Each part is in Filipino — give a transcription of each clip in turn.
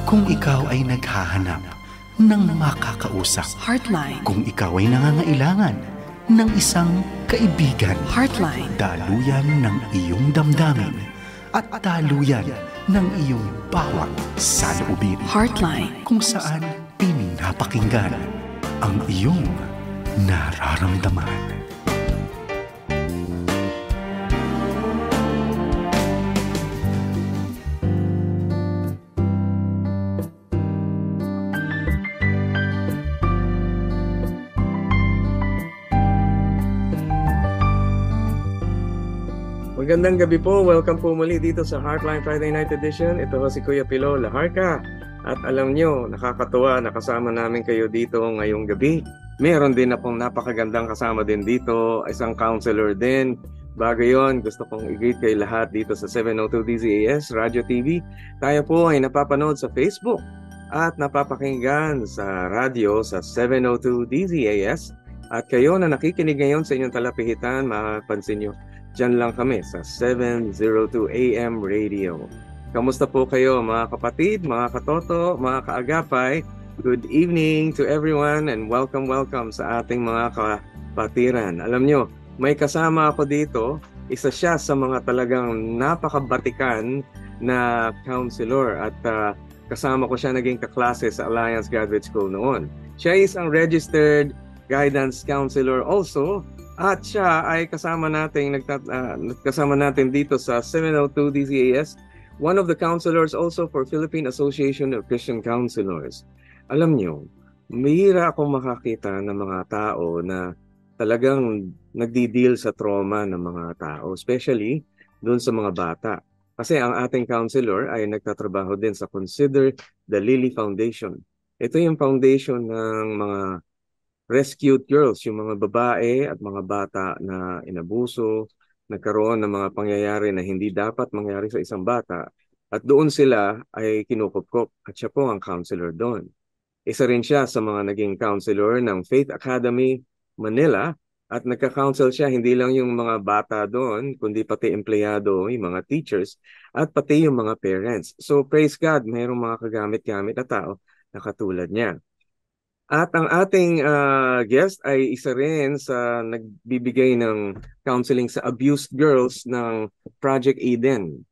Kung ikaw ay naghahanap ng makakausap, Heartline. Kung ikaw ay nangangailangan ng isang kaibigan, Heartline. daluyan ng iyong damdamin at daluyan ng iyong bawat saloobin. Heartline. Kung saan pinapakinggan ang iyong nararamdaman. Magandang gabi po. Welcome po muli dito sa Heartline Friday Night Edition. Ito ho si Kuya Pilo Laharca. At alam nyo, nakakatuwa na kasama namin kayo dito ngayong gabi. Meron din na pong napakagandang kasama din dito, isang counselor din. Bago yon, gusto kong i-greet kay lahat dito sa 702 DZAS Radio TV. Tayo po ay napapanood sa Facebook at napapakinggan sa radio sa 702 DZAS. At kayo na nakikinig ngayon sa inyong talapihitan, mapapansin nyo, diyan lang kami sa 702 AM Radio. Kamusta po kayo mga kapatid, mga katoto, mga kaagapay? Good evening to everyone and welcome sa ating mga kapatiran. Alam nyo, may kasama ako dito. Isa siya sa mga talagang napakabatikan na counselor at kasama ko siya naging kaklase sa Alliance Graduate School noon. Siya is ang registered guidance counselor also. At siya ay kasama natin dito sa 702 DZAS, one of the counselors also for Philippine Association of Christian Counselors. Alam nyo, mahira akong makakita ng mga tao na talagang nagdi-deal sa trauma ng mga tao, especially doon sa mga bata. Kasi ang ating counselor ay nagtatrabaho din sa Consider the Lily Foundation. Ito yung foundation ng mga rescued girls, yung mga babae at mga bata na inabuso, nagkaroon ng mga pangyayari na hindi dapat mangyari sa isang bata. At doon sila ay kinukupkop at siya po ang counselor doon. Isa rin siya sa mga naging counselor ng Faith Academy Manila at nagka-counsel siya hindi lang yung mga bata doon, kundi pati empleyado, yung mga teachers at pati yung mga parents. So praise God, mayroong mga kagamit-gamit na tao na katulad niya. At ang ating guest ay isa rin sa nagbibigay ng counseling sa abused girls ng Project Eden.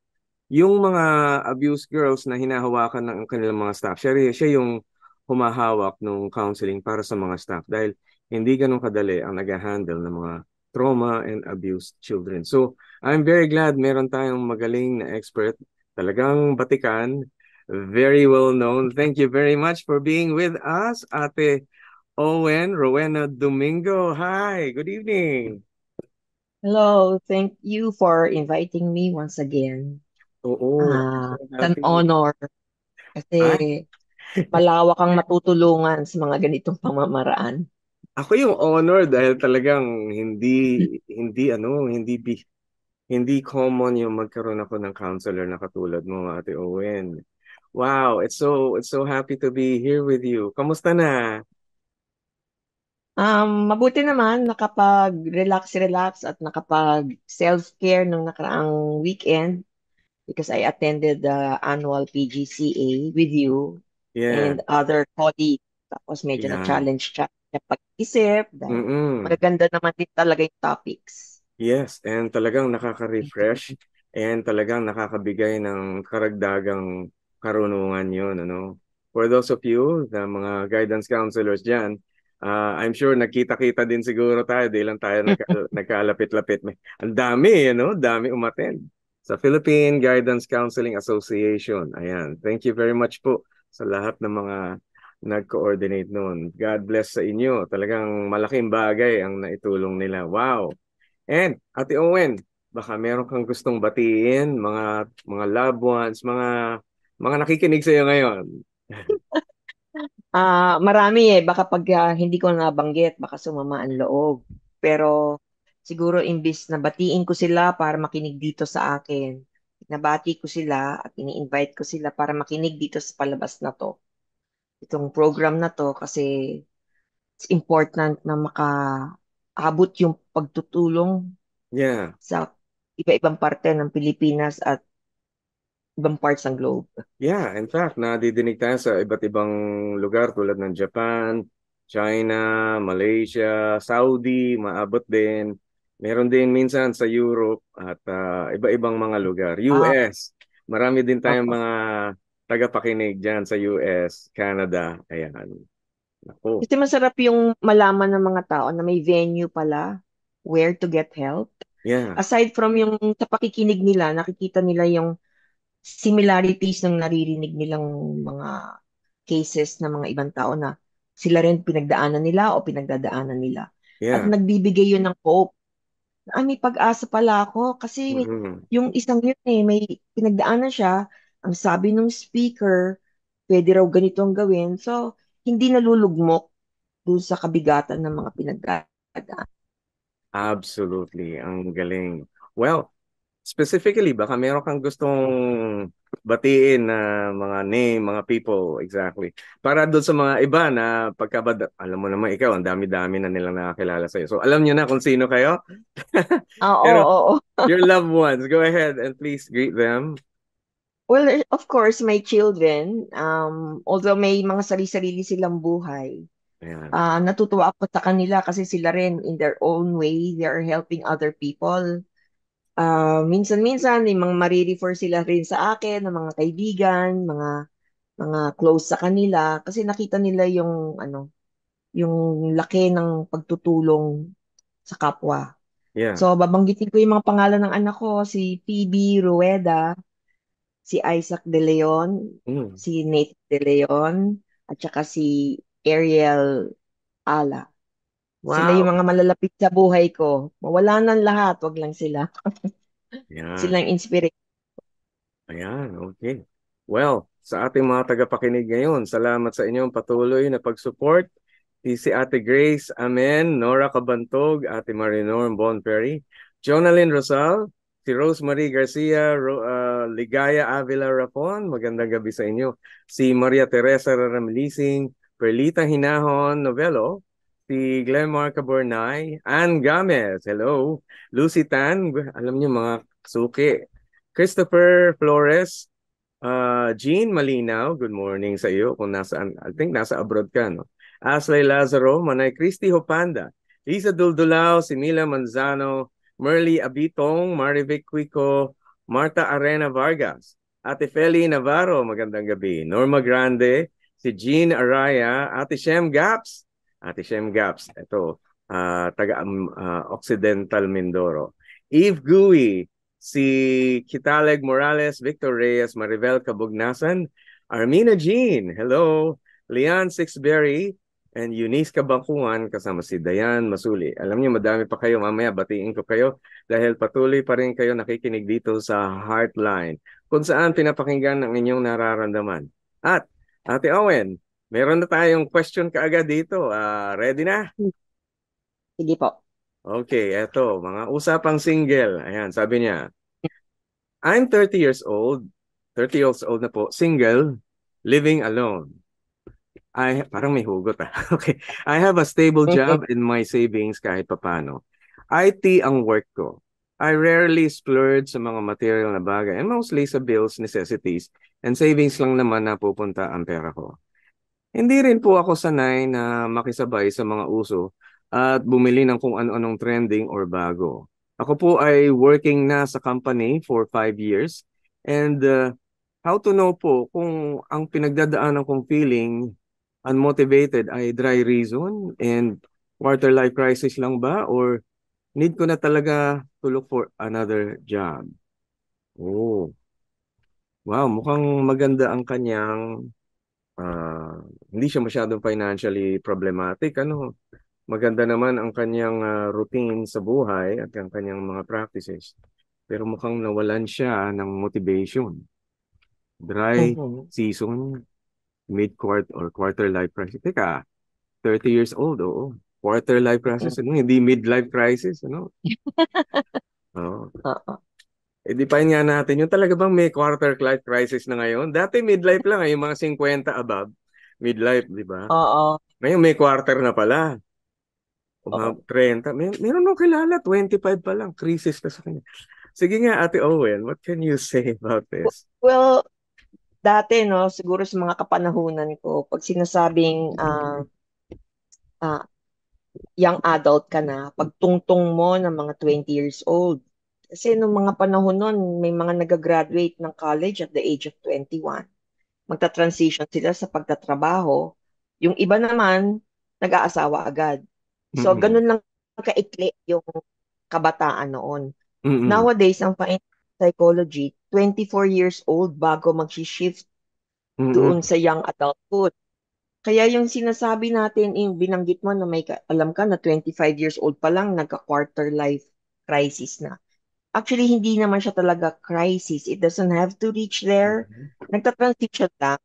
Yung mga abused girls na hinahawakan ng kanilang mga staff, siya yung humahawak ng counseling para sa mga staff dahil hindi ganun kadali ang nag-handle ng mga trauma and abused children. So, I'm very glad meron tayong magaling na expert, talagang batikan, very well known. Thank you very much for being with us, Ate Rowena Domingo. Hi, good evening. Hello, thank you for inviting me once again. Oo, It's an honor kasi malawak ang matutulungan sa mga ganitong pamamaraan. Ako yung honor dahil talagang hindi common yung magkaroon ako ng counselor na katulad mo, Ate Owen. Wow, it's so happy to be here with you. Kamusta na? Mabuti naman nakapag-relax at nakapag-self-care nung nakaraang weekend because I attended the annual PGCA with you Yeah. and other colleagues. Tapos medyo na-challenge siya pag-isip dahil magaganda naman din talaga yung topics. Yes, and talagang nakaka-refresh and talagang nakakabigay ng karagdagang karunungan yun, ano. For those of you, na mga guidance counselors dyan, I'm sure nakita-kita din siguro tayo, di lang tayo nagkalapit-lapit. Ang dami, dami umattend sa Philippine Guidance Counseling Association. Ayan, thank you very much po sa lahat ng mga nag-coordinate noon. God bless sa inyo. Talagang malaking bagay ang naitulong nila. Wow! And Ate Owen, baka meron kang gustong batiin, mga loved ones, mga nakikinig sa iyo ngayon. Marami baka pag hindi ko nabanggit baka sumama ang loob. Pero siguro imbis na batiin ko sila para makinig dito sa akin, nabati ko sila at ini-invite ko sila para makinig dito sa palabas na to. Itong program na to kasi it's important na makaabot yung pagtutulong Yeah. sa iba-ibang parte ng Pilipinas at ibang parts ng globe. Yeah, in fact, nadidinig tayo sa iba't ibang lugar tulad ng Japan, China, Malaysia, Saudi, maabot din. Meron din minsan sa Europe at iba-ibang mga lugar. Ah, US, marami din tayong opo. mga tagapakinig dyan sa US, Canada. Ayan. Naku. Kasi masarap yung malaman ng mga tao na may venue pala where to get help. Yeah, Aside from yung sa pakikinig nila, nakikita nila yung similarities ng naririnig nilang mga cases ng mga ibang tao na sila rin pinagdaanan nila o pinagdadaanan nila. At yeah. nagbibigay yun ng hope. May pag-asa pala ako kasi Mhm. yung isang yun may pinagdaanan siya, ang sabi ng speaker, pwede raw ganito ang gawin. So, hindi nalulugmok dun sa kabigatan ng mga pinagdadaan. Absolutely. Ang galing. Well, specifically, baka meron kang gustong batiin na mga name, mga people, exactly. Para doon sa mga iba na pagkabad, alam mo naman ikaw, ang dami-dami na nilang nakakilala sa'yo. So, alam niyo na kung sino kayo. Oo, Pero, oo, oo. your loved ones, go ahead and please greet them. Well, of course, my children, although may mga sarili-sarili silang buhay, Ayan. natutuwa ako sa kanila kasi sila rin, in their own way, they are helping other people. Minsan-minsan, may mga marirefer sila rin sa akin, ng mga kaibigan, mga close sa kanila, kasi nakita nila yung laki ng pagtutulong sa kapwa. Yeah. So, babanggitin ko yung mga pangalan ng anak ko, si Phoebe Rueda, si Isaac De Leon, Mm. si Nate De Leon, at saka si Ariel Ala. Sila yung Wow. mga malalapit sa buhay ko. Mawala ng lahat, wag lang sila. Ayan. Silang inspiration. Ayan, okay. Well, sa ating mga tagapakinig ngayon, salamat sa inyong patuloy na pag-support. Si Ate Grace Amen, Nora Cabantog, Ate Marinor Bonferry, Jonalyn Rosal, si Rosemary Garcia, Ligaya Avila Rapon, magandang gabi sa inyo. Si Maria Teresa Ramlising, Perlita Hinahon Novelo, si Glenmar Cabornay, Ann Gamez, hello. Lucy Tan, alam niyo mga suki. Christopher Flores, Jean Malinaw, good morning sa iyo kung nasaan, I think nasa abroad ka, no? Asley Lazaro, Manay Christy Hopanda, Lisa Duldulao, Simila Manzano, Merly Abitong, Marivic Quico, Marta Arena Vargas, Ate Feli Navarro, magandang gabi. Norma Grande, si Jean Araya, Ate Shem Gaps, ito, taga Occidental Mindoro. Eve Gui, si Kitaleg Morales, Victor Reyes, Maribel Cabugnasan, Armina Jean, hello, Leon Sixberry, and Eunice Kabangkuhan, kasama si Dayan Masuli. Alam niyo, madami pa kayo, mamaya batiin ko kayo dahil patuloy pa rin kayo nakikinig dito sa Heartline, kung saan pinapakinggan ang inyong nararamdaman. At, Ate Owen, meron na tayong question kaagad dito. Ready na? Sige po. Okay, eto, mga usapang single. Ayan, sabi niya, I'm 30 years old, 30 years old na po, single, living alone. Parang may hugot ah. Okay. I have a stable job in my savings kahit papano. IT ang work ko. I rarely splurge sa mga material na bagay and mostly sa bills, necessities, and savings lang naman na pupunta ang pera ko. Hindi rin po ako sanay na makisabay sa mga uso at bumili ng kung ano-anong trending or bago. Ako po ay working na sa company for 5 years and how to know po kung ang pinagdadaanan kong feeling unmotivated ay dry reason and quarter life crisis lang ba or need ko na talaga to look for another job. Oh, wow, mukhang maganda ang kanyang hindi siya masyadong financially problematic. Ano, maganda naman ang kanyang routine sa buhay at ang kanyang mga practices. Pero mukhang nawalan siya ng motivation. Dry Mhm. season, mid-quart or quarter life crisis. Teka, 30 years old, oo. Quarter life crisis, ano, hindi midlife crisis, ano? Oo. Oo. E di pa nga natin, yung talaga bang may quarter life crisis na ngayon? Dati midlife lang, yung mga 50 above, midlife, di ba? Oo. Ngayon may quarter na pala. O mga Oo. 30. Meron nung kilala, 25 pa lang. Crisis na sa kanya. Sige nga, Ate Owen, what can you say about this? Well, dati, no, siguro sa mga kapanahunan ko, pag sinasabing ah, young adult ka na, pagtungtong mo ng mga 20 years old. Kasi nung mga panahon nun, may mga nagagraduate ng college at the age of 21. Magta-transition sila sa pagtatrabaho. Yung iba naman, nag-aasawa agad. So, Mm-mm. ganun lang kaikli yung kabataan noon. Mm-mm. Nowadays, ang psychology, 24 years old bago mag-shift Mm-mm. doon sa young adulthood. Kaya yung sinasabi natin, yung binanggit mo na alam ka na 25 years old pa lang, nagka-quarter life crisis na. Actually, hindi naman siya talaga crisis. It doesn't have to reach there. Nagta-transition lang.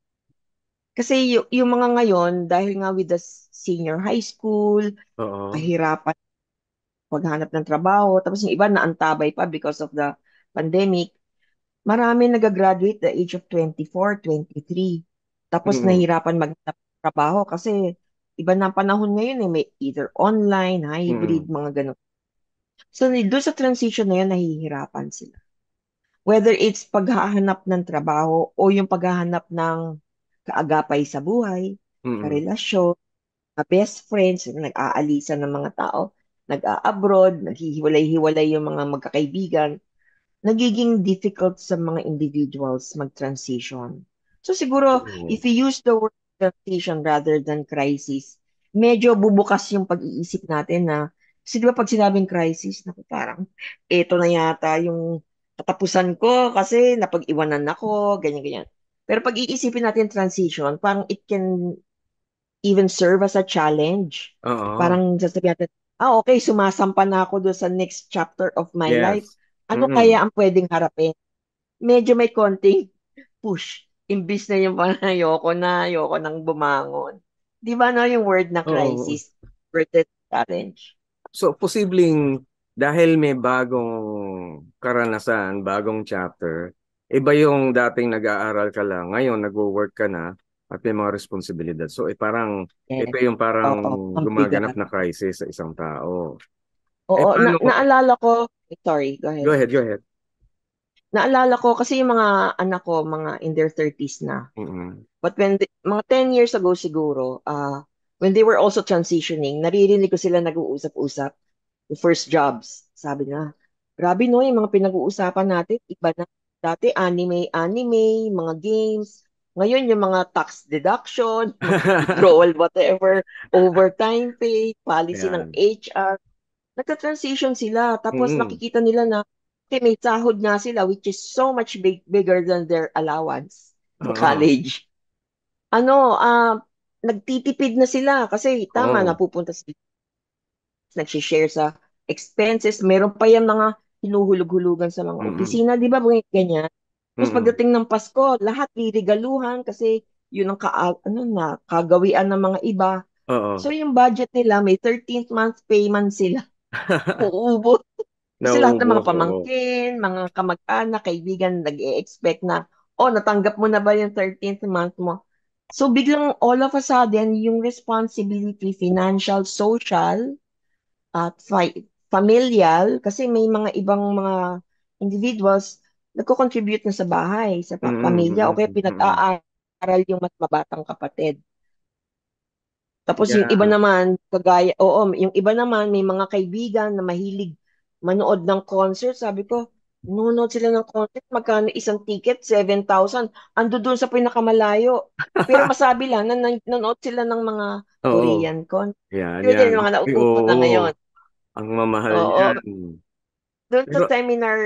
Kasi yung mga ngayon, dahil nga with the senior high school, Oo. kahirapan maghanap ng trabaho, tapos yung iba naantabay pa because of the pandemic, marami nagagraduate the age of 24, 23. Tapos Mm-mm. nahirapan maghanap ng trabaho kasi iba na ang panahon ngayon eh, may either online, hybrid, Mm-mm. mga ganun. So, doon sa transition na yun, nahihirapan sila. Whether it's paghahanap ng trabaho o yung paghahanap ng kaagapay sa buhay, Mm-mm. karelasyon, best friends, nag-aalisan ng mga tao, nag-a-abroad, naghihiwalay-hiwalay yung mga magkakaibigan, nagiging difficult sa mga individuals mag-transition. So siguro, Oo. if you use the word transition rather than crisis, medyo bubukas yung pag-iisip natin na, kasi di ba pag sinabing crisis, naku, parang, eto na yata yung katapusan ko kasi napag-iwanan ako, ganyan-ganyan. Pero pag iisipin natin transition, parang it can even serve as a challenge. Oo. Parang sasabihin natin, okay, sumasampa na ako doon sa next chapter of my life. Yes. Ano Mm-mm. kaya ang pwedeng harapin? Medyo may konting push. Imbis na yung parang ayoko nang bumangon. Di ba no, yung word na Oo. crisis versus challenge? So, posibleng dahil may bagong karanasan, bagong chapter, iba yung dating nag-aaral ka lang, ngayon nagwo-work ka na at may mga responsibilidad. So, parang Yes. ito yung parang Oo, ang gumaganap bigat. na crisis sa isang tao. Oo, Paano? naalala ko, sorry, go Go ahead. ahead, go ahead. Naalala ko kasi yung mga anak ko, mga in their 30s na. Mm-mm. But mga 10 years ago siguro, when they were also transitioning, naririnig ko sila nag-uusap-usap, the first jobs. Sabi na, grabe no, yung mga pinag-uusapan natin, iba na. Dati anime, mga games. Ngayon yung mga tax deduction, mga withdrawal, whatever, overtime pay, policy ng Ayan. HR. Nagka-transition sila. Tapos Mm-mm. nakikita nila na, okay, may sahod nga sila, which is so much bigger than their allowance in Oo. college. Ano, nagtitipid na sila kasi tama, Oo. napupunta sila, nagsishare sa expenses. Meron pa yung mga hinuhulog-hulugan sa mga Mm-mm. opisina, di ba? Mga ganyan. Tapos Mm-mm. pagdating ng Pasko, lahat riregaluhan kasi yun ang kagawian ng mga iba. Oo. So yung budget nila, may 13th month payment sila. Uubos. Kasi lahat ng mga Nauubos, oo. pamangkin, mga kamag-anak, kaibigan, nag-e-expect na, oh, natanggap mo na ba yung 13th month mo? So biglang all of a sudden, yung responsibility, financial, social, at familial, kasi may mga ibang mga individuals nagko-contribute na sa bahay, sa Mm-mm. pamilya, o kaya Mm-mm. Mm-mm. pinag-aaral yung mas mabatang kapatid. Tapos yung iba Yeah. naman, yung iba naman, may mga kaibigan na mahilig manood ng concert. Sabi ko, nanonood sila ng concert, magkano isang ticket? 7,000. Ando doon sa pinakamalayo. Pero masabi lang na nanonood sila ng mga Oo. Korean concert. Yan, Yun yan. din, yung mga Ay, nauuso na oo. ngayon. Ang mamahal Oo. niyan. Doon sa Pero, seminar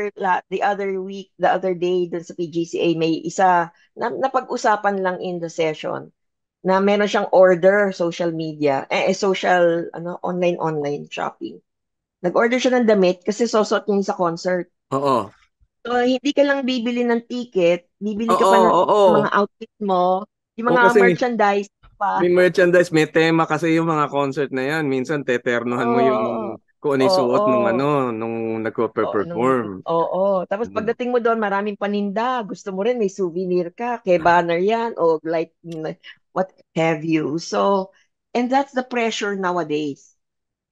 the other day, doon sa PGCA, may isa na pag-usapan lang in the session na meron siyang order social media, social, online shopping. Nag-order siya ng damit kasi susot niya yun sa concert. oo. So, hindi ka lang bibili ng ticket, bibili ka Oo, pa ng mga oo. outfit mo, yung O mga kasi merchandise pa. may merchandise, may tema kasi yung mga concert na yan. Minsan teternuhan mo yung Oo, kung ano yung oo, suot nung oo. nung Oo, nagpo-perform. Tapos Mm. pagdating mo doon, maraming paninda. Gusto mo rin, may souvenir ka, kay banner yan, o like, what have you. So, and that's the pressure nowadays.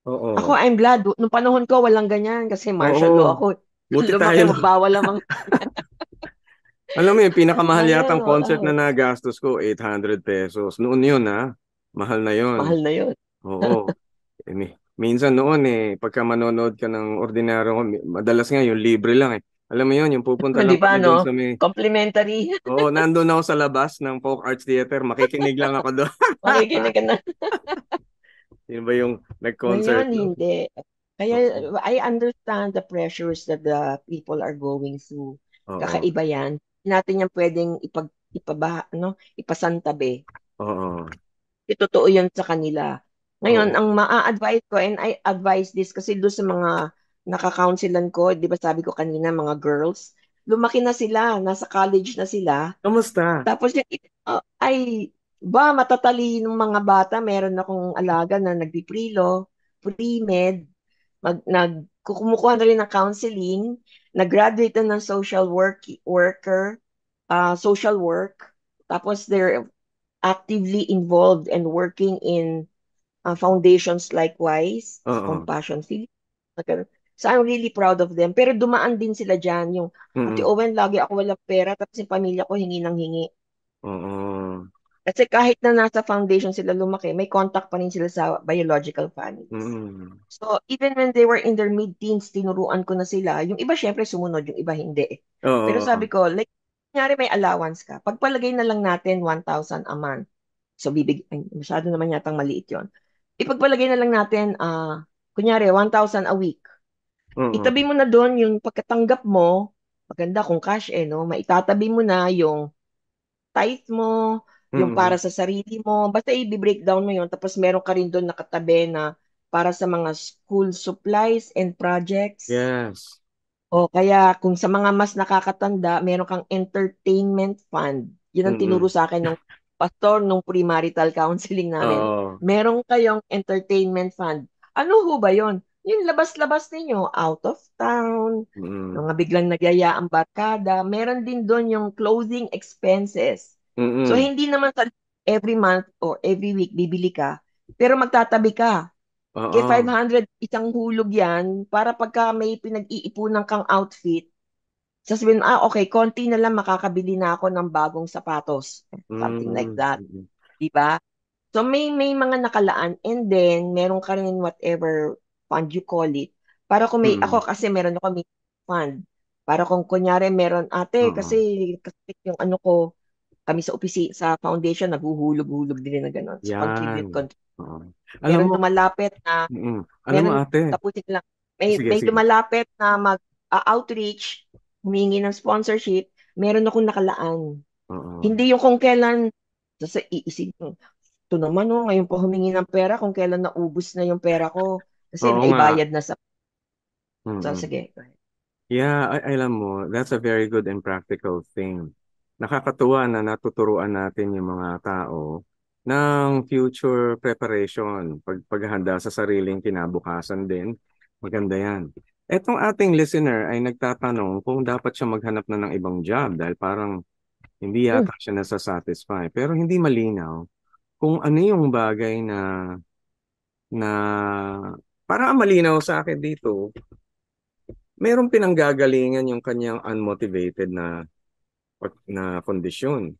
Ako, Oo. I'm glad. Nung panahon ko, walang ganyan kasi martial law Oo. ako. Buti Lumaki, tayo. bawal ang mga Alam mo yung pinakamahal ngayon, yatang concert na nagastos ko, 800 pesos. Noon yun ha. Mahal na yun. mahal na yun. Oo. Minsan noon pagka manonood ka ng ordinaryo, madalas nga yung libre lang eh. Alam mo yun, yung pupunta Di lang ba, kami doon no? sa may... Complimentary. Oo, nandun ako sa labas ng Folk Arts Theater. Makikinig lang ako doon. Makikinig ka na. Sino ba yung nag-concert? Ngayon, hindi. Kaya, Oo. I understand the pressures that the people are going through. Oo. Kakaiba yan. Hindi natin yan pwedeng ipasantabi. Oo. Kasi totoo yun sa kanila. Ngayon, Oo. ang maa-advise ko, and I advise this kasi doon sa mga nakakounselan ko, di ba sabi ko kanina, mga girls, lumaki na sila, nasa college na sila. Kamusta? Tapos yung ay, ba, matatalinong mga bata, meron akong alaga na nagpiprilo, pre-med, kumukuha na rin ng counseling, nag-graduate na ng social work, tapos they're actively involved and working in foundations likewise, Oo. Compassion Philippines. So I'm really proud of them. Pero dumaan din sila dyan, yung Ate Mm-mm. Owen, lagi ako walang pera, tapos yung pamilya ko hingi ng hingi. Oo. Kasi kahit na nasa foundation sila lumaki, may contact pa rin sila sa biological families. Mm-mm. So, even when they were in their mid-teens, tinuruan ko na sila. Yung iba, syempre, sumunod. Yung iba, hindi. Pero Oo. sabi ko, like, kunyari may allowance ka. Pagpalagay na lang natin 1,000 a month. So, ay, masyado naman yatang maliit yon. Ipagpalagay na lang natin, kunyari, 1,000 a week. Oo. Itabi mo na doon yung pagkatanggap mo, maganda kung cash no? Maitatabi mo na yung tithe mo, yung para Mm-mm. sa sarili mo, basta i-breakdown mo yun, tapos meron ka rin doon nakatabi na para sa mga school supplies and projects. Yes. O kaya kung sa mga mas nakakatanda, meron kang entertainment fund. Yun ang tinuro Mm-mm. sa akin ng pastor nung premarital counseling namin. Oo. Meron kayong entertainment fund. Ano ho ba yun? Yung labas-labas ninyo, out of town, Mm-mm. mga biglang nagyaya ang barkada, meron din doon yung clothing expenses. So, Mm-mm. hindi naman sa every month or every week bibili ka, pero magtatabi ka. Kaya Oo. 500 isang hulog yan para pagka may pinag-iipunan kang outfit, sasabihin, okay, konti na lang makakabili na ako ng bagong sapatos. Something like Mm. that. Mm. Di ba? So may mga nakalaan and then meron ka rin whatever fund you call it. Para kung may, Mm. ako kasi meron ako may fund. Para kung kunyari meron ate, Oo. kasi yung ano ko, kami sa sa foundation, naghuhulog-hulog din na gano'n. So Yan. contribute. Oo. Alam Meron mo, lumalapit na, alam mo meron, ate, tapusin ko lang, may, sige, may sige. lumalapit na mag-outreach, humingi ng sponsorship, meron akong nakalaan. Oo. Hindi yung kung kailan, iisip mo, ito naman ngayon pa humingi ng pera kung kailan naubos na yung pera ko. Kasi Oo nga. naibayad na sa... So, Mm. sige. Yeah, alam mo, that's a very good and practical thing. Nakakatuwa na natuturuan natin yung mga tao ng future preparation, paghahanda sa sariling kinabukasan din. Maganda yan. Etong ating listener ay nagtatanong kung dapat siya maghanap na ng ibang job dahil parang hindi Hmm. yata siya nasa-satisfy. Pero hindi malinaw kung ano yung bagay na parang ang malinaw sa akin dito, merong pinanggagalingan yung kanyang unmotivated na kondisyon.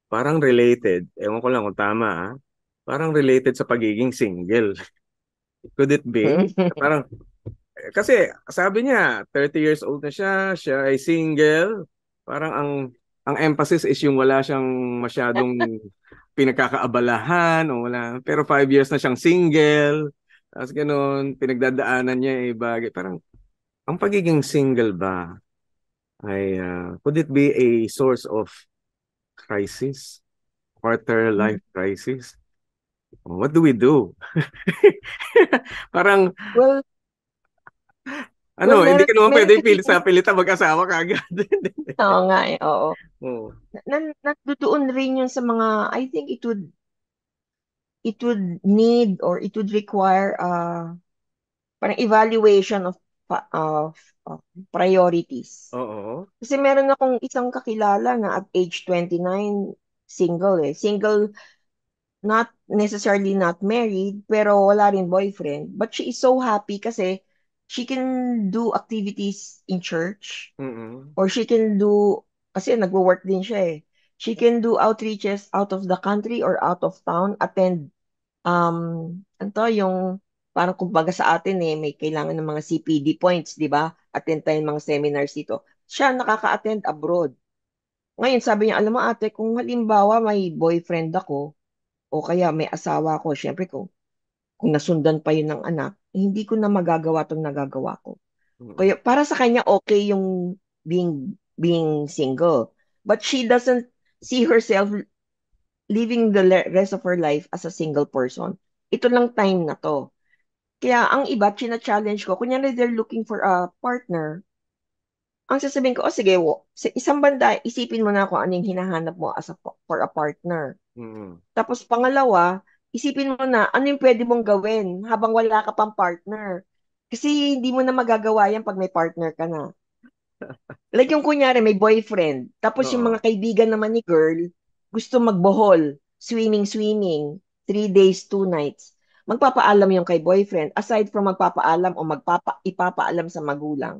Parang related, ewan ko lang kung tama parang related sa pagiging single. Could it be? Parang, kasi sabi niya, 30 years old na siya ay single. Parang ang emphasis is yung wala siyang masyadong pinagkakaabalahan o wala. Pero 5 years na siyang single. Tapos ganun, pinagdadaanan niya bagay. Parang, ang pagiging single ba ay could it be a source of crisis, quarter life crisis? What do we do? Parang Well, hindi meron, ka naman meron pwede kasi, sa pilitan mag-asawa kagad. oo nga oo. Oo. Nandoon rin yun sa mga, I think it would need or it would require parang evaluation of priorities. Oo. Kasi meron akong isang kakilala na at age 29, single eh. Single, not necessarily not married, pero wala rin boyfriend. But she is so happy kasi she can do activities in church, Mm-mm. or she can do, kasi nagwo-work din siya eh. She can do outreaches out of the country or out of town, attend, ano yung, parang kumbaga sa atin eh, may kailangan ng mga CPD points, di ba? Attend tayo ng mga seminars dito. Siya nakaka-attend abroad. Ngayon, sabi niya, alam mo ate, kung halimbawa may boyfriend ako, o kaya may asawa ako, syempre kung nasundan pa yun ng anak, eh, hindi ko na magagawa itong nagagawa ko. Mm-mm. Kaya para sa kanya okay yung being single. But she doesn't see herself living the rest of her life as a single person. Ito lang time na to. Kaya ang iba, china-challenge ko, kunyari they're looking for a partner, ang sasabihin ko, oh sige, sa isang banda, isipin mo na kung ano yung hinahanap mo for a partner. Mm-mm. Tapos pangalawa, isipin mo na ano yung pwede mong gawin habang wala ka pang partner. Kasi hindi mo na magagawa yan pag may partner ka na. Like yung kunyari, may boyfriend. Tapos yung Oo. mga kaibigan naman ni girl, gusto magbohol, swimming, 3 days, 2 nights. Magpapaalam yung kay boyfriend. Aside from magpapaalam o ipapaalam sa magulang.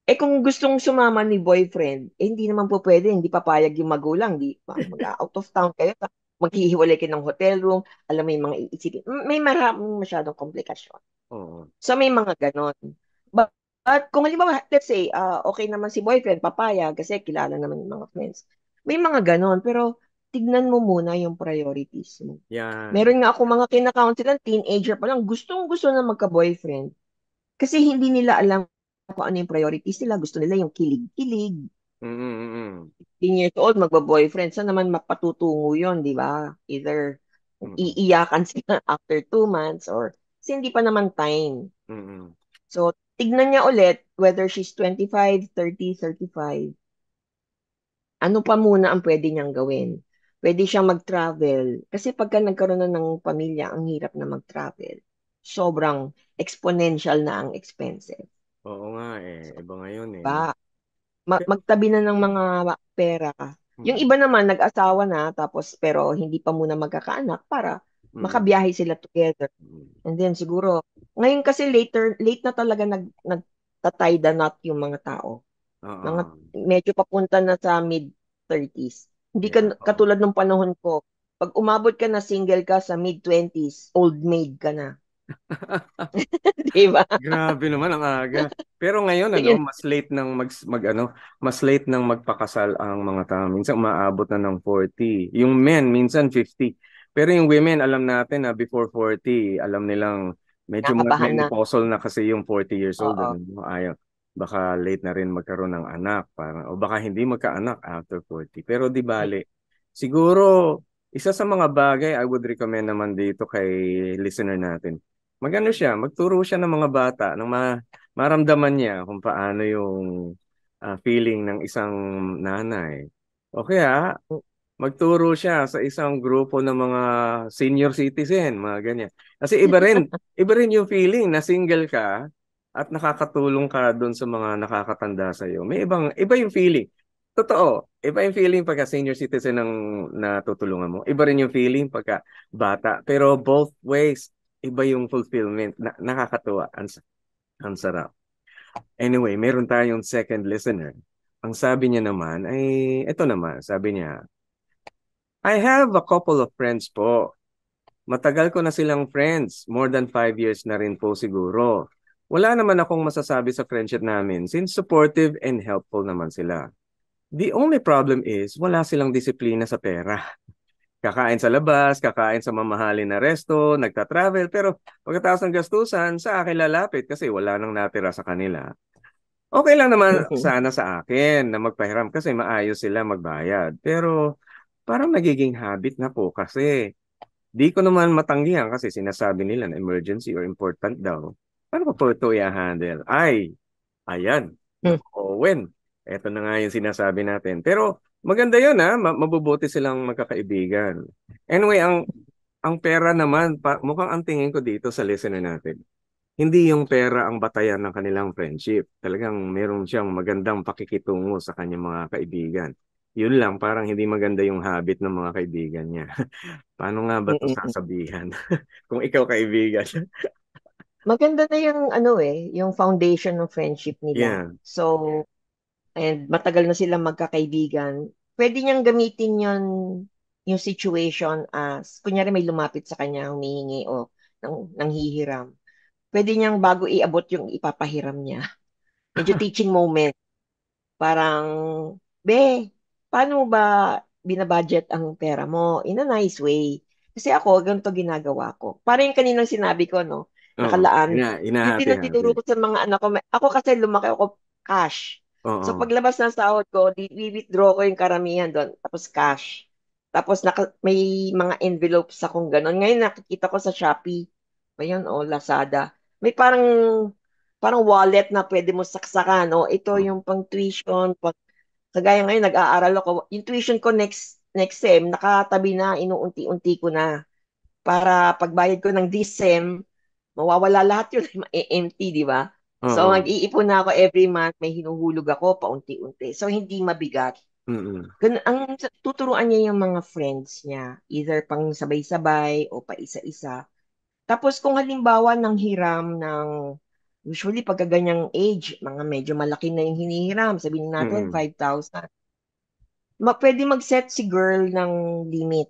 Eh kung gustong sumama ni boyfriend, eh hindi naman po pwede, hindi papayag yung magulang, di mag-out of town kayo, maghihiwalay kayo ng hotel room, alam mo yung mga iisipin. May maraming masyadong komplikasyon. Oo. So may mga ganon. But kung halimbawa, let's say, okay naman si boyfriend, papayag, kasi kilala naman yung mga friends. May mga ganon, pero tignan mo muna yung priorities mo. Yan. Meron nga ako mga kinakounsel, teenager pa lang, gustong-gusto na magka-boyfriend. Kasi hindi nila alam kung ano yung priorities nila. Gusto nila yung kilig-kilig. Mm-mm. 15 years old, magba-boyfriend. Saan naman mapatutungo yun, di ba? Either Mm-mm. iiyakan sila after 2 months or kasi hindi pa naman time. Mm-mm. So, tignan niya ulit whether she's 25, 30, 35. Ano pa muna ang pwede niyang gawin? Pwede siyang mag-travel. Kasi pagka nagkaroon na ng pamilya, ang hirap na mag-travel. Sobrang exponential na ang expenses. Oo nga eh. Iba ngayon eh. No? Ba? Pero, Magtabi na ng mga pera. Yung mm, iba naman, nag-asawa na, tapos pero hindi pa muna magkakaanak para mm, makabiyahe sila together. mm. And then siguro, ngayon kasi late na talaga nagtatay the knot yung mga tao. Mga Oo. medyo papunta na sa mid-30s. Hindi ka Yeah. Oo. katulad ng panahon ko. Pag umabot ka na single ka sa mid-20s, old maid ka na. Di ba? Grabe naman ang aga. Pero ngayon Yun. mas late nang mas late nang magpakasal ang mga tao. Minsan umaabot na ng 40. Yung men minsan 50. Pero yung women alam natin na before 40, alam nilang medyo Nakabahan na. menopausal na kasi yung 40 years old. Oo. Ano, ayaw. Baka late na rin magkaroon ng anak, parang o baka hindi magkaanak after 40. Pero di bale. Siguro isa sa mga bagay I would recommend naman dito kay listener natin, magano siya, magturo siya ng mga bata ng maramdaman niya kung paano yung feeling ng isang nanay. O kaya, magturo siya sa isang grupo ng mga senior citizen, mga ganyan. Kasi iba rin yung feeling na single ka at nakakatulong ka doon sa mga nakakatanda sa iyo. Iba yung feeling. Totoo, iba yung feeling pagka senior citizen ang natutulungan mo. Iba rin yung feeling pagka bata. Pero both ways, iba yung fulfillment. Nakakatuwa. Ang sarap. Anyway, meron tayong second listener. Ang sabi niya naman ay, ito naman, sabi niya, I have a couple of friends po. Matagal ko na silang friends. More than 5 years na rin po siguro. Wala naman akong masasabi sa friendship namin since supportive and helpful naman sila. The only problem is wala silang disiplina sa pera. Kakain sa labas, kakain sa mamahalin na resto, nagta-travel, pero pagkatapos ng gastusan, sa akin lalapit kasi wala nang natira sa kanila. Okay lang naman sana sa akin na magpahiram kasi maayos sila magbayad. Pero parang nagiging habit na po kasi di ko naman matanggihan kasi sinasabi nila na emergency or important daw. Paano ko po ito i-handle? Ay, ayan. Naku, Owen. Ito na nga yung sinasabi natin. Pero maganda yun ha. Mabubuti silang magkakaibigan. Anyway, ang pera naman, mukhang ang tingin ko dito sa listener natin, hindi yung pera ang batayan ng kanilang friendship. Talagang meron siyang magandang pakikitungo sa kanyang mga kaibigan. Yun lang, parang hindi maganda yung habit ng mga kaibigan niya. Paano nga ba ito sasabihan? Kung ikaw kaibigan. maganda na yung yung foundation ng friendship nila. Yeah. So, and matagal na silang magkakaibigan. Pwede niyang gamitin yung situation as, kunyari may lumapit sa kanya, humihingi o nanghihiram. Pwede niyang bago iabot yung ipapahiram niya. Medyo teaching moment. Parang, be, paano mo ba binabudget ang pera mo? In a nice way. Kasi ako, ganito ginagawa ko. Parang yung kaninang sinabi ko, no? Oo. Nakalaan. Yun din ang Inahati-hati. tinuro ko sa mga anak ko. Ako kasi lumaki ako cash. So Oo. paglabas ng sahod ko, withdraw ko yung karamihan doon. Tapos cash. Tapos may mga envelopes akong ganun. Ngayon nakikita ko sa Shopee. Ayun, o Lazada. May parang wallet na pwede mo saksakan. O, ito Oo. yung pang tuition. Kagaya ngayon, nag-aaral ako. Yung tuition ko next sem, nakatabi na, inuunti-unti ko na. Para pagbayad ko ng this sem, mawawala lahat yun, empty, di ba? So, Oo. mag-iipon na ako every month, may hinuhulog ako paunti-unti. So, hindi mabigat. Mm-mm. Tuturuan niya yung mga friends niya, either pang sabay-sabay o pa isa-isa. Tapos kung halimbawa ng hiram usually pagka ganyang age, mga medyo malaki na yung hinihiram, sabihin natin Mm-mm. 5,000. Pwede mag-set si girl ng limit.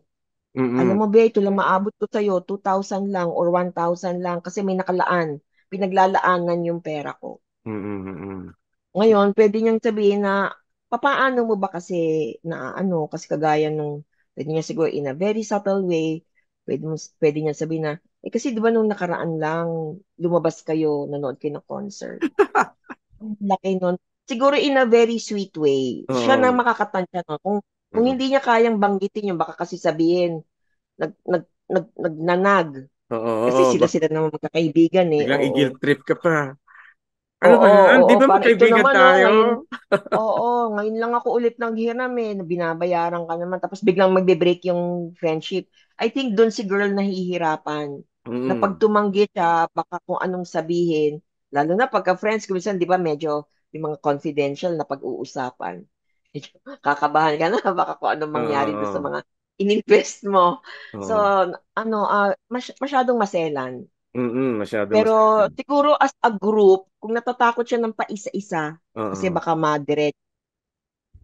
Alam Mm-mm. mo ba, ito lang maabot ko sa'yo, 2,000 lang or 1,000 lang kasi may nakalaan. Pinaglalaanan yung pera ko. Mm-mm. Mm-mm. Ngayon, pwede niyang sabihin na, papaano mo ba kasi na kasi kagaya pwede niya siguro in a very subtle way, pwede niya sabihin na, kasi di ba nung nakaraan lang, lumabas kayo, nanood kayo ng concert. Ang laki nun. Siguro in a very sweet way. Siya na Oo. makakatansya nun. Kung Mm-mm. hindi niya kayang banggitin yun, baka kasi sabihin, nagnanag. Oo. Kasi Oo. sila naman magkakaibigan eh. Biglang i-guilt Oo. trip ka pa. Ano ba Oo, yan? Di oo. ba Parang ito magkaibigan naman, tayo? ngayon lang ako ulit naghiram eh. Binabayaran ka naman. Tapos biglang magbe-break yung friendship. I think doon si girl nahihirapan. Na pag Mm. tumanggi siya, baka kung anong sabihin. Lalo na pagka friends, kumisan, di ba, medyo yung mga confidential na pag-uusapan. Medyo kakabahan ka na, baka kung anong mangyari doon sa Oo. mga ininvest mo. So, Oo. masyadong maselan. Mm, masyado Pero masaya. siguro as a group, kung natatakot siya ng paisa-isa, kasi Oo. baka ma-direct,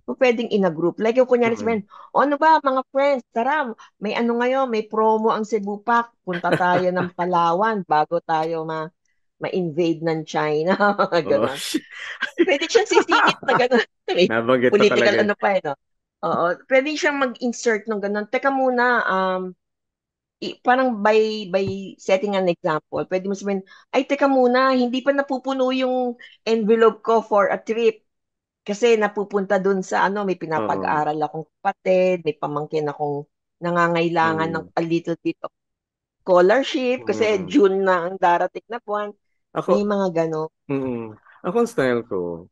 pwedeng in a group. Like yung kunyari Mm. sabihin, o ano ba mga friends, tara, may ano ngayon, may promo ang Cebu Pack, punta tayo ng Palawan bago tayo ma-invade ng China. Oo. Ganon. Pwede siyang sisingit na ganon. May Nabanggit pa political talaga. ano pa eh, no? Oo. Pwede siyang mag-insert ng ganon. Teka muna, parang by setting an example, pwede mo sabihin, ay teka muna, hindi pa napupuno yung envelope ko for a trip kasi napupunta dun sa may Oo. pinapag-aral akong kapatid, may pamangkin akong nangangailangan ng Mm. a little bit of scholarship kasi Mm. June na ang darating na buwan. May Ako, mga gano'n. ako ang style ko,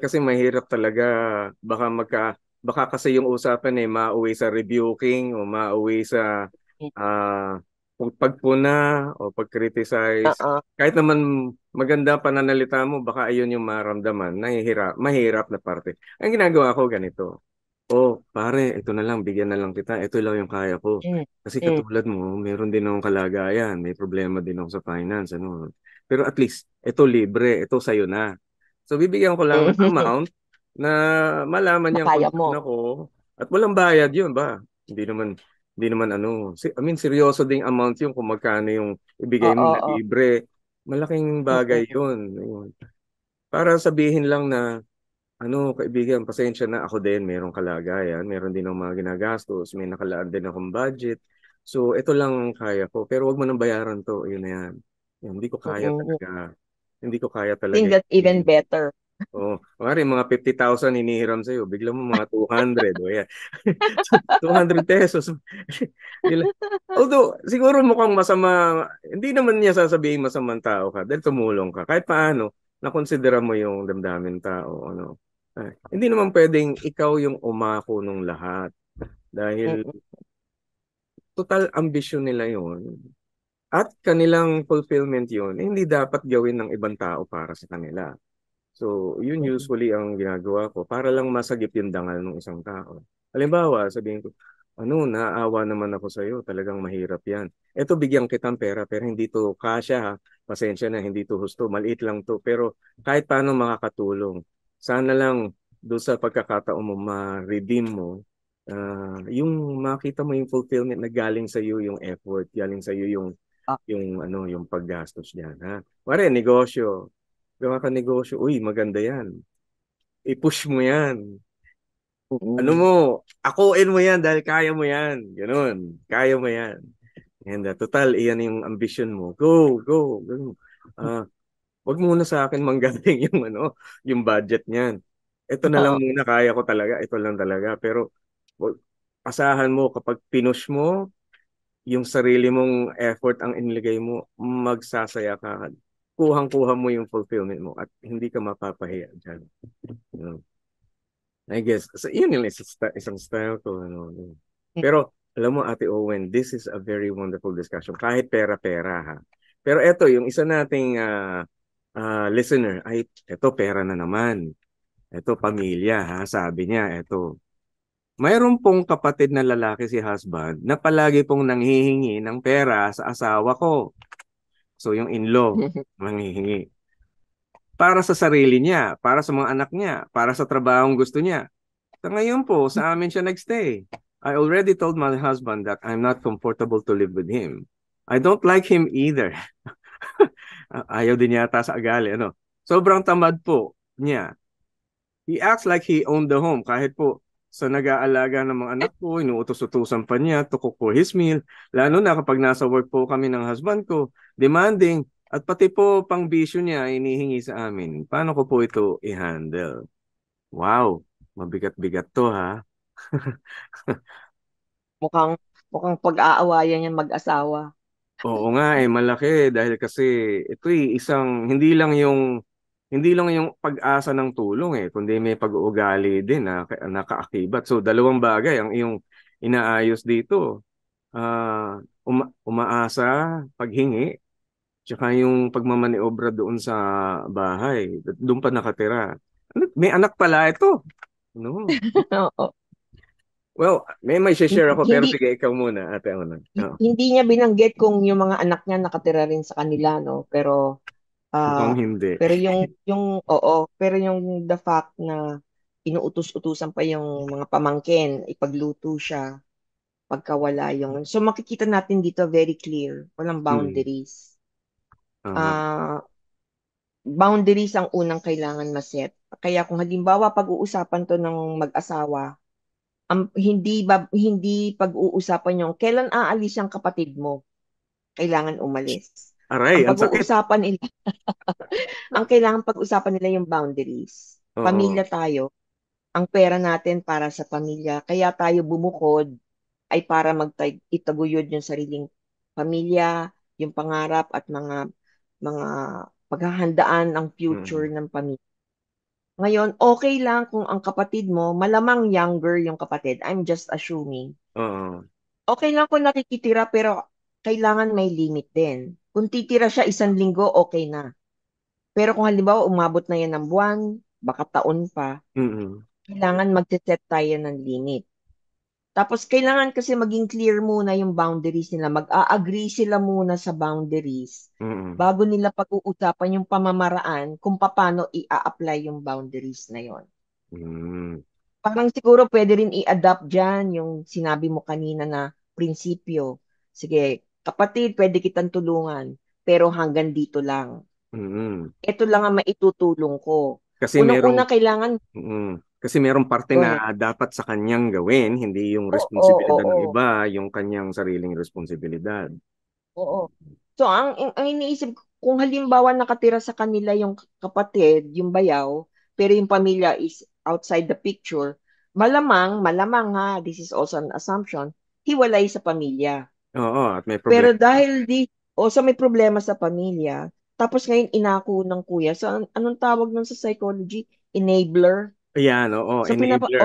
kasi mahirap talaga, baka baka kasi yung usapan mauwi sa rebuking o mauwi sa ah, pagpuna o pag-criticize. Oo. Kahit naman maganda ang pananalita mo, baka ayun yung maramdaman, mahirap na parte. Ang ginagawa ko ganito, oh, pare, ito na lang, bigyan na lang kita. Ito lang yung kaya ko. Mm. Kasi Mm. katulad mo, meron din akong kalagayan. May problema din ako sa finance. Ano. Pero at least, ito libre. Ito sa'yo na. So, bibigyan ko lang ng Mm. amount na malaman niyang Makaya mo. concern ako. At walang bayad yun ba? Hindi naman ano. I mean, seryoso ding amount yun kung magkano yung ibigay mo Oo, na oo. libre. Malaking bagay Mm-mm. yun. Ayun. Para sabihin lang na kaibigan, pasensya na ako din, merong kalagayan, meron din akong mga ginagastos, may nakalaan din akong budget. So, ito lang ang kaya ko. Pero wag mo nang bayaran to, yun na yan. Yan, hindi ko kaya Mm-mm. talaga. Hindi ko kaya I talaga. think that's even better. Oo. Kunwari, mga 50,000 hinihiram sa'yo, bigla mo mga 200. O yan. 200 pesos. Yun lang. Although, siguro mukhang masama, hindi naman niya sasabihin masamang tao ka dahil tumulong ka. Kahit paano, nakonsidera mo yung damdamin tao. Ano. Hindi naman pwedeng ikaw yung umako nung lahat. Dahil Mm-mm. total ambisyon nila yon at kanilang fulfillment yun, hindi dapat gawin ng ibang tao para sa kanila. So, yun Mm-mm. usually ang ginagawa ko para lang masagip yung dangal ng isang tao. Halimbawa, sabihin ko, Naawa naman ako sa'yo. Talagang mahirap yan. Eto, bigyan kitang pera, pero hindi to kasya ha. Pasensya na, hindi to husto. Maliit lang to. Pero kahit paano makakatulong. Sana lang doon sa pagkakataon mo, ma-redeem mo, yung makita mo yung fulfillment na galing sa iyo yung effort, galing sa iyo Ah, yung paggastos diyan, ha. Pare, negosyo. Gawa ka negosyo. Uy, maganda yan. I-push mo yan. Ano mm. mo, akuin mo yan dahil kaya mo yan. Ganun. Kaya mo yan. And total, iyan yung ambition mo. Go, go, go. Ah, wag muna sa akin manggaling yung budget niyan. Ito na lang Oo. muna, kaya ko talaga. Ito lang talaga. Pero asahan mo kapag pinush mo yung sarili mong effort ang inilagay mo, magsasaya ka. Kuhang-kuha mo yung fulfillment mo at hindi ka mapapahiya dyan. You know? I guess, so yun yung isang style ko. Pero, alam mo, Ate Owen, this is a very wonderful discussion. Kahit pera-pera, ha. Pero eto, yung isa nating listener, ay, eto, pera na naman. Eto, pamilya, ha. Sabi niya, eto, mayroon pong kapatid na lalaki si husband na palagi pong nanghihingi ng pera sa asawa ko. So, yung in-law, nanghihingi. Para sa sarili niya, para sa mga anak niya, para sa trabahong gusto niya. Sa ngayon po, sa amin siya nagstay. I already told my husband that I'm not comfortable to live with him. I don't like him either. Ayaw din yata sa agali, Sobrang tamad po niya. He acts like he owned the home kahit po sa nag-aalaga ng mga anak ko, inuutos-utusan pa niya to cook for his meal. Lalo na kapag nasa work po kami ng husband ko, demanding at pati po pang bisyo niya inihingi sa amin. Paano ko po ito i-handle? Wow, mabigat-bigat to, ha. Mukhang, mukhang pag-aawayan yan mag-asawa. Oo nga, malaki dahil kasi ito isang hindi lang yung pag-asa ng tulong, kundi may pag-uugali din na nakaakibat. So dalawang bagay ang iyong inaayos dito. Umaasa, paghingi, tsaka yung pagmamaniobra doon sa bahay. Doon pa nakatira. May anak pala ito. No. Oo. Well, may share ako pero Hindi sige ikaw muna, ate una. Oo. hindi niya binanggit kung yung mga anak niya nakatira rin sa kanila, no? Mukhang Ah, hindi. pero yung the fact na inuutos-utusan pa yung mga pamangkin, ipagluto siya pagka wala yung. So makikita natin dito very clear, walang Hmm. boundaries. Tama. Ah, boundaries ang unang kailangan maset. Kaya kung halimbawa pag-uusapan to ng mag-asawa, hindi pag-uusapan yung kailan aalis yung kapatid mo, kailangan umalis. Aray, Ang ang sakit. pag-uusapan nila, ang kailangan pag-usapan nila yung boundaries. Oo. Pamilya tayo, ang pera natin para sa pamilya. Kaya tayo bumukod ay para itaguyod yung sariling pamilya, yung pangarap at mga paghahandaan ang future Mm. ng pamilya. Ngayon, okay lang kung ang kapatid mo, malamang younger yung kapatid. I'm just assuming. Oo. Okay lang kung nakikitira pero kailangan may limit din. Kung titira siya 1 linggo, okay na. Pero kung halimbawa umabot na yan ng buwan, baka taon pa, Mm. kailangan magse-set tayo ng limit. Tapos kailangan kasi maging clear muna yung boundaries nila. Mag-a-agree sila muna sa boundaries Mm. bago nila pag-uusapan yung pamamaraan kung paano i-apply yung boundaries na yon. Mm. Parang siguro pwede rin i-adapt dyan yung sinabi mo kanina na prinsipyo. Sige, kapatid, pwede kitang tulungan, pero hanggang dito lang. Mm. Ito lang ang maitutulong ko. Kasi merong Unang-una kailangan, kasi merong parte go ahead. na dapat sa kanyang gawin, hindi yung Oo, oo, responsibilidad ng oo. iba, yung kanyang sariling responsibilidad. Oo. So, ang iniisip ko, kung halimbawa nakatira sa kanila yung kapatid, yung bayaw, pero yung pamilya is outside the picture, malamang ha, this is also an assumption, hiwalay sa pamilya. Oo, at may Pero problema. so may problema sa pamilya, tapos ngayon inako ng kuya, so anong tawag nun sa psychology? Enabler. Ayan, oo, So enabler.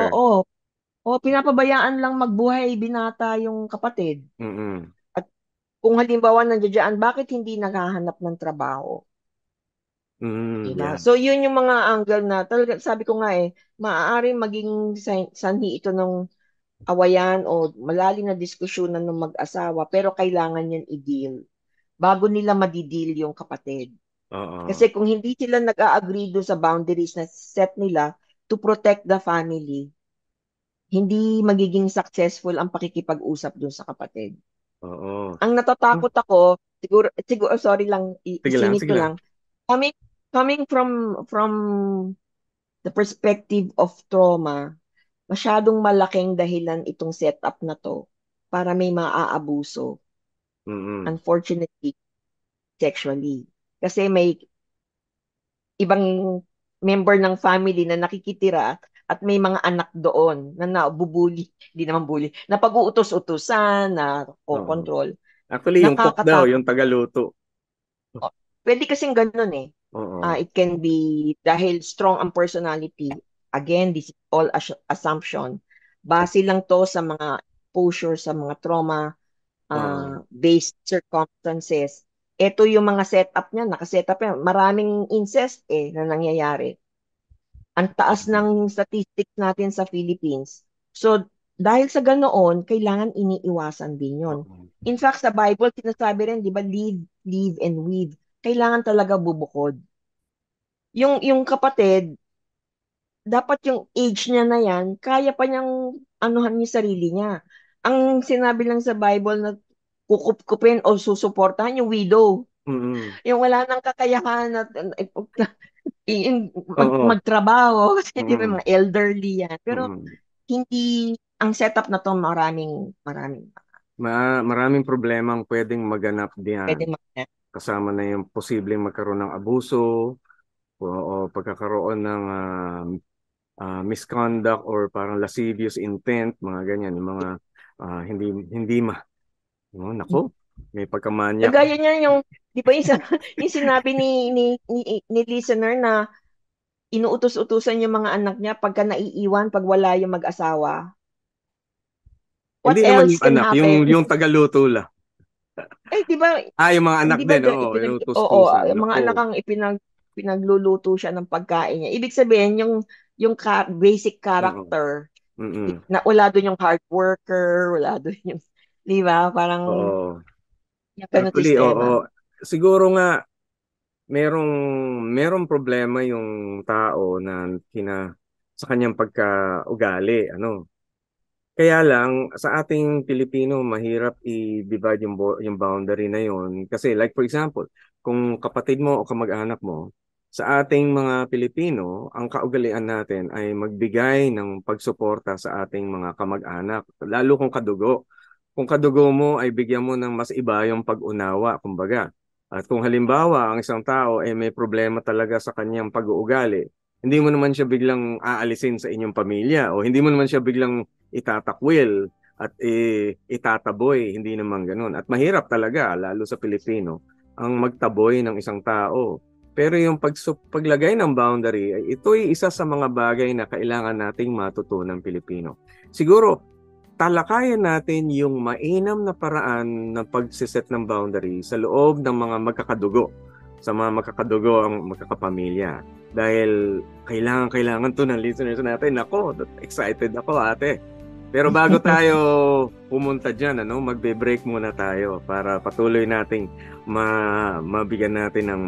pinapabayaan lang magbuhay binata yung kapatid. Mm. At kung halimbawa nandiyan, bakit hindi naghahanap ng trabaho? Diba? Yeah. So, yun yung mga angle na talaga, sabi ko nga maaaring maging sanhi ito ng awayan o malalim na diskusyonan ng mag-asawa, pero kailangan yan i-deal bago nila madi-deal yung kapatid. Oo. Kasi kung hindi sila nag-a-agree doon sa boundaries na set nila to protect the family, hindi magiging successful ang pakikipag-usap doon sa kapatid. Oo. Ang natatakot ako, siguro sorry lang, Sige lang, isingit sige ko lang. lang, coming coming from the perspective of trauma, masyadong malaking dahilan itong setup na to para may maaabuso, Mm. unfortunately, sexually. Kasi may ibang member ng family na nakikitira at may mga anak doon na nabubuli, hindi naman bully, na pag-uutos-utusan, na Oo. control. Actually, yung cook daw, Nakakatakot. yung tagaluto. Pwede kasing ganun eh. Oo. It can be dahil strong ang personality. Again, this is all assumption. Base lang to sa mga exposure, sa mga trauma Oo. based circumstances. Ito yung mga setup niya, nakasetup yan. Maraming incest na nangyayari. Ang taas ng statistics natin sa Philippines. So, dahil sa ganoon, kailangan iniiwasan din yon. Oo. In fact, sa Bible, sinasabi rin, di ba, live, and weave. Kailangan talaga bubukod. Yung kapatid, dapat yung age niya na yan, kaya pa niyang anuhan yung sarili niya. Ang sinabi lang sa Bible na kukup-kupin o susuportahan yung widow. Mm. Yung wala nang kakayahan at Oo. magtrabaho kasi di ba Mm. mga elderly yan. Pero Mm. hindi ang setup na to maraming Maraming problemang pwedeng maganap pwede diyan. mag Kasama na yung posibleng magkaroon ng abuso o pagkakaroon ng misconduct or parang lascivious intent, mga ganyan, yung mga hindi no, nako, may pagkamanyak. Kagaya niya yung, di ba yung sinabi ni listener na inuutos-utusan yung mga anak niya pagka naiiwan, pag wala yung mag-asawa. What Hindi naman else yung can anak, happen? yung tagaluto lang. Di ba, Yung mga anak hindi ba din, oo, oo, inutos-tusan. yung mga anak Nako. ang pinagluluto siya ng pagkain niya. Ibig sabihin, yung basic Oo. character, Mm-mm. na wala doon yung hard worker, wala doon yung, di ba, parang Oo. yung ganun Actually, sistema. oo. Siguro nga merong problema yung tao na sa kanyang pagkaugali, ano. Kaya lang sa ating Pilipino mahirap i-divide yung boundary na yon kasi like for example, kung kapatid mo o kamag-anak mo, sa ating mga Pilipino, ang kaugalian natin ay magbigay ng pagsuporta sa ating mga kamag-anak, lalo kung kadugo. Kung kadugo mo ay bigyan mo ng mas iba yung pag-unawa, kumbaga. At kung halimbawa ang isang tao ay may problema talaga sa kanyang pag-uugali, hindi mo naman siya biglang aalisin sa inyong pamilya o hindi mo naman siya biglang itatakwil at itataboy, hindi naman ganun. At mahirap talaga, lalo sa Pilipino, ang magtaboy ng isang tao. Pero yung paglagay ng boundary, ito'y isa sa mga bagay na kailangan nating matutunan Pilipino. Siguro, talakayan natin yung mainam na paraan ng pagsiset ng boundary sa loob ng mga magkakadugo, sa mga magkakadugo ang magkakapamilya. Dahil kailangan to ng listeners natin. Ako, excited ako, ate. Pero bago tayo pumunta dyan, magbe-break muna tayo para patuloy nating mabigyan natin ng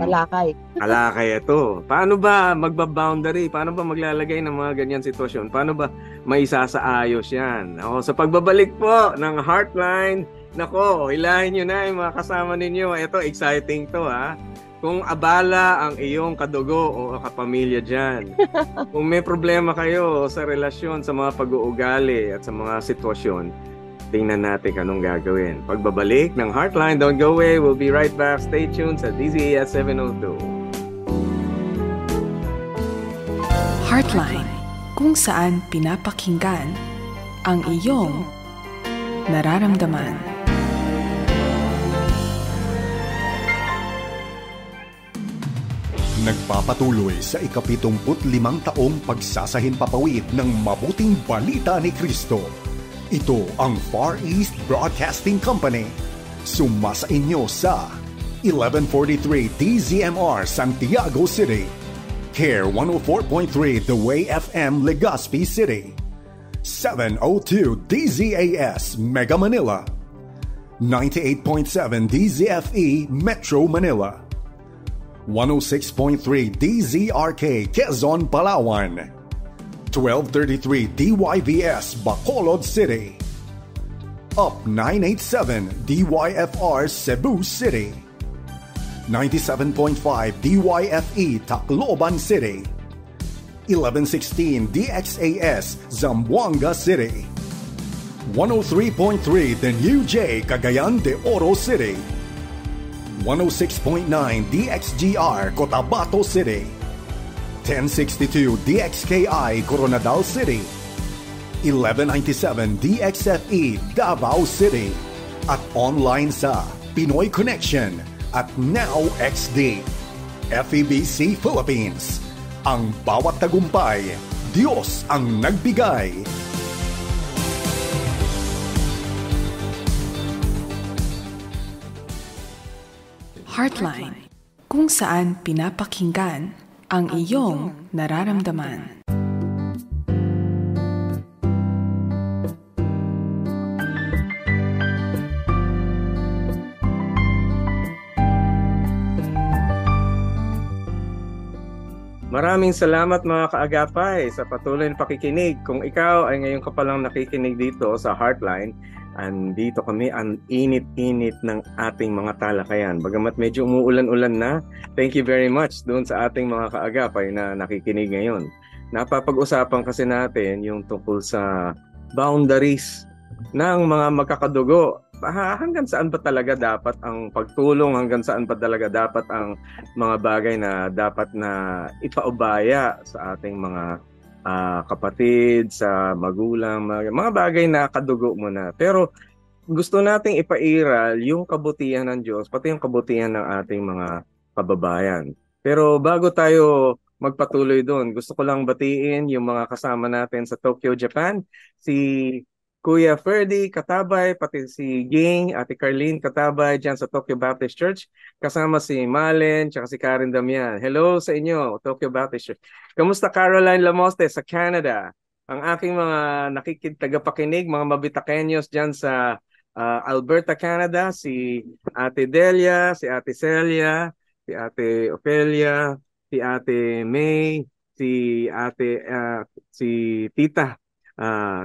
talakay ito. Paano ba magba-boundary? Paano ba maglalagay ng mga ganyan sitwasyon? Paano ba maisasaayos yan? Sa pagbabalik po ng Heartline, nako, hilahin nyo na yung mga kasama ninyo. Ito, exciting to, ha? Kung abala ang iyong kadugo o kapamilya dyan, kung may problema kayo sa relasyon, sa mga pag-uugali at sa mga sitwasyon, tingnan natin anong gagawin. Pagbabalik ng Heartline, don't go away. We'll be right back. Stay tuned sa DZAS 702. Heartline, kung saan pinapakinggan ang iyong nararamdaman. Nagpapatuloy sa ika-75 taong pagsasahinpapawid ng mabuting balita ni Kristo. Ito ang Far East Broadcasting Company. Sumasa inyo sa 1143 DZMR Santiago City, Care 104.3 The Way FM Legazpi City, 702 DZAS Mega Manila, 98.7 DZFE Metro Manila, 106.3 DZRK Quezon, Palawan, 1233 DYVS Bacolod City, Up 987 DYFR Cebu City, 97.5 DYFE Tacloban City, 1116 DXAS Zamboanga City, 103.3 The New J Cagayan de Oro City, 106.9 DXGR Cotabato City, 1062 DXKI Coronadal City, 1197 DXFE Davao City, at online sa Pinoy Connection at Now XD. FEBC Philippines. Ang bawat tagumpay, Diyos ang nagbigay. Heartline, kung saan pinapakinggan ang iyong nararamdaman. Maraming salamat mga kaagapay sa patuloy na pakikinig. Kung ikaw ay ngayon ka palang nakikinig dito sa Heartline, andito kami ang init-init ng ating mga talakayan. Bagamat medyo umuulan-ulan na, thank you very much doon sa ating mga kaagapay na nakikinig ngayon. Napapag-usapan kasi natin yung tungkol sa boundaries ng mga magkakadugo. Hanggang saan ba talaga dapat ang pagtulong, hanggang saan ba talaga dapat ang mga bagay na dapat na ipaubaya sa ating mga kapatid, sa magulang, mga bagay na kadugo mo na. Pero gusto nating ipairal yung kabutihan ng Diyos, pati yung kabutihan ng ating mga kababayan. Pero bago tayo magpatuloy doon, gusto ko lang batiin yung mga kasama natin sa Tokyo, Japan. Si Kuya Ferdy Katabay, pati si Ging, Ate Carlene Katabay dyan sa Tokyo Baptist Church. Kasama si Malen, tsaka si Karen Damian. Hello sa inyo, Tokyo Baptist Church. Kamusta Caroline Lamoste sa Canada? Ang aking mga tagapakinig, mga mabitakenyos dyan sa Alberta, Canada. Si Ate Delia, si Ate Celia, si Ate Ophelia, si Ate May, si Tita.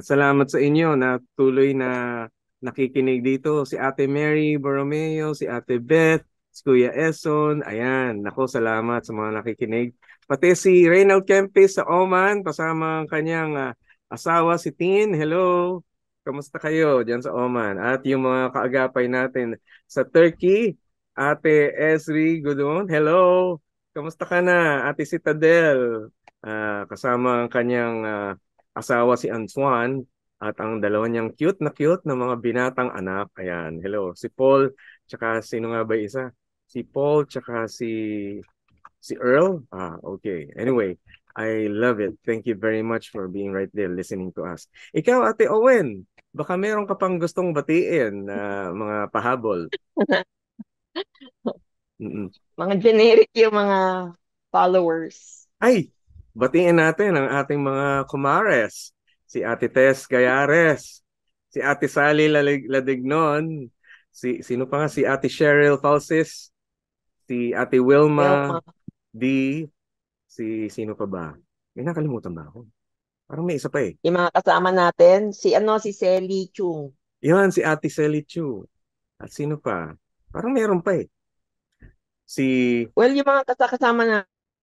Salamat sa inyo na tuloy na nakikinig dito. Si Ate Mary Borromeo, si Ate Beth, si Kuya Eson. Ayan, nako, salamat sa mga nakikinig. Pati si Reynald Kempis sa Oman, kasama ang kanyang asawa si Tin. Hello, kamusta kayo dyan sa Oman? At yung mga kaagapay natin sa Turkey, Ate Esri Gudon. Hello, kamusta ka na? Ate Citadel, kasama ang kanyang asawa si Antoine at ang dalawa niyang cute na mga binatang anak. Ayan, hello. Si Paul, tsaka sino nga ba isa? Si Paul, tsaka si Earl? Okay. Anyway, I love it. Thank you very much for being right there listening to us. Ikaw, Ate Owen, baka meron ka pang gustong batiin na mga pahabol. Mga generic yung mga followers. Ay, batiin natin ang ating mga kumares. Si Ate Tess Gayares, si Ate Sally Ladignon, sino pa nga? Si Ate Cheryl Falsis, si Ate Wilma D, sino pa ba? May nakalimutan ba ako? Parang may isa pa eh. Yung mga kasama natin, si Sally Chung. Yan, si Ate Sally Chu. At sino pa? Parang meron pa eh. Well, yung mga kasama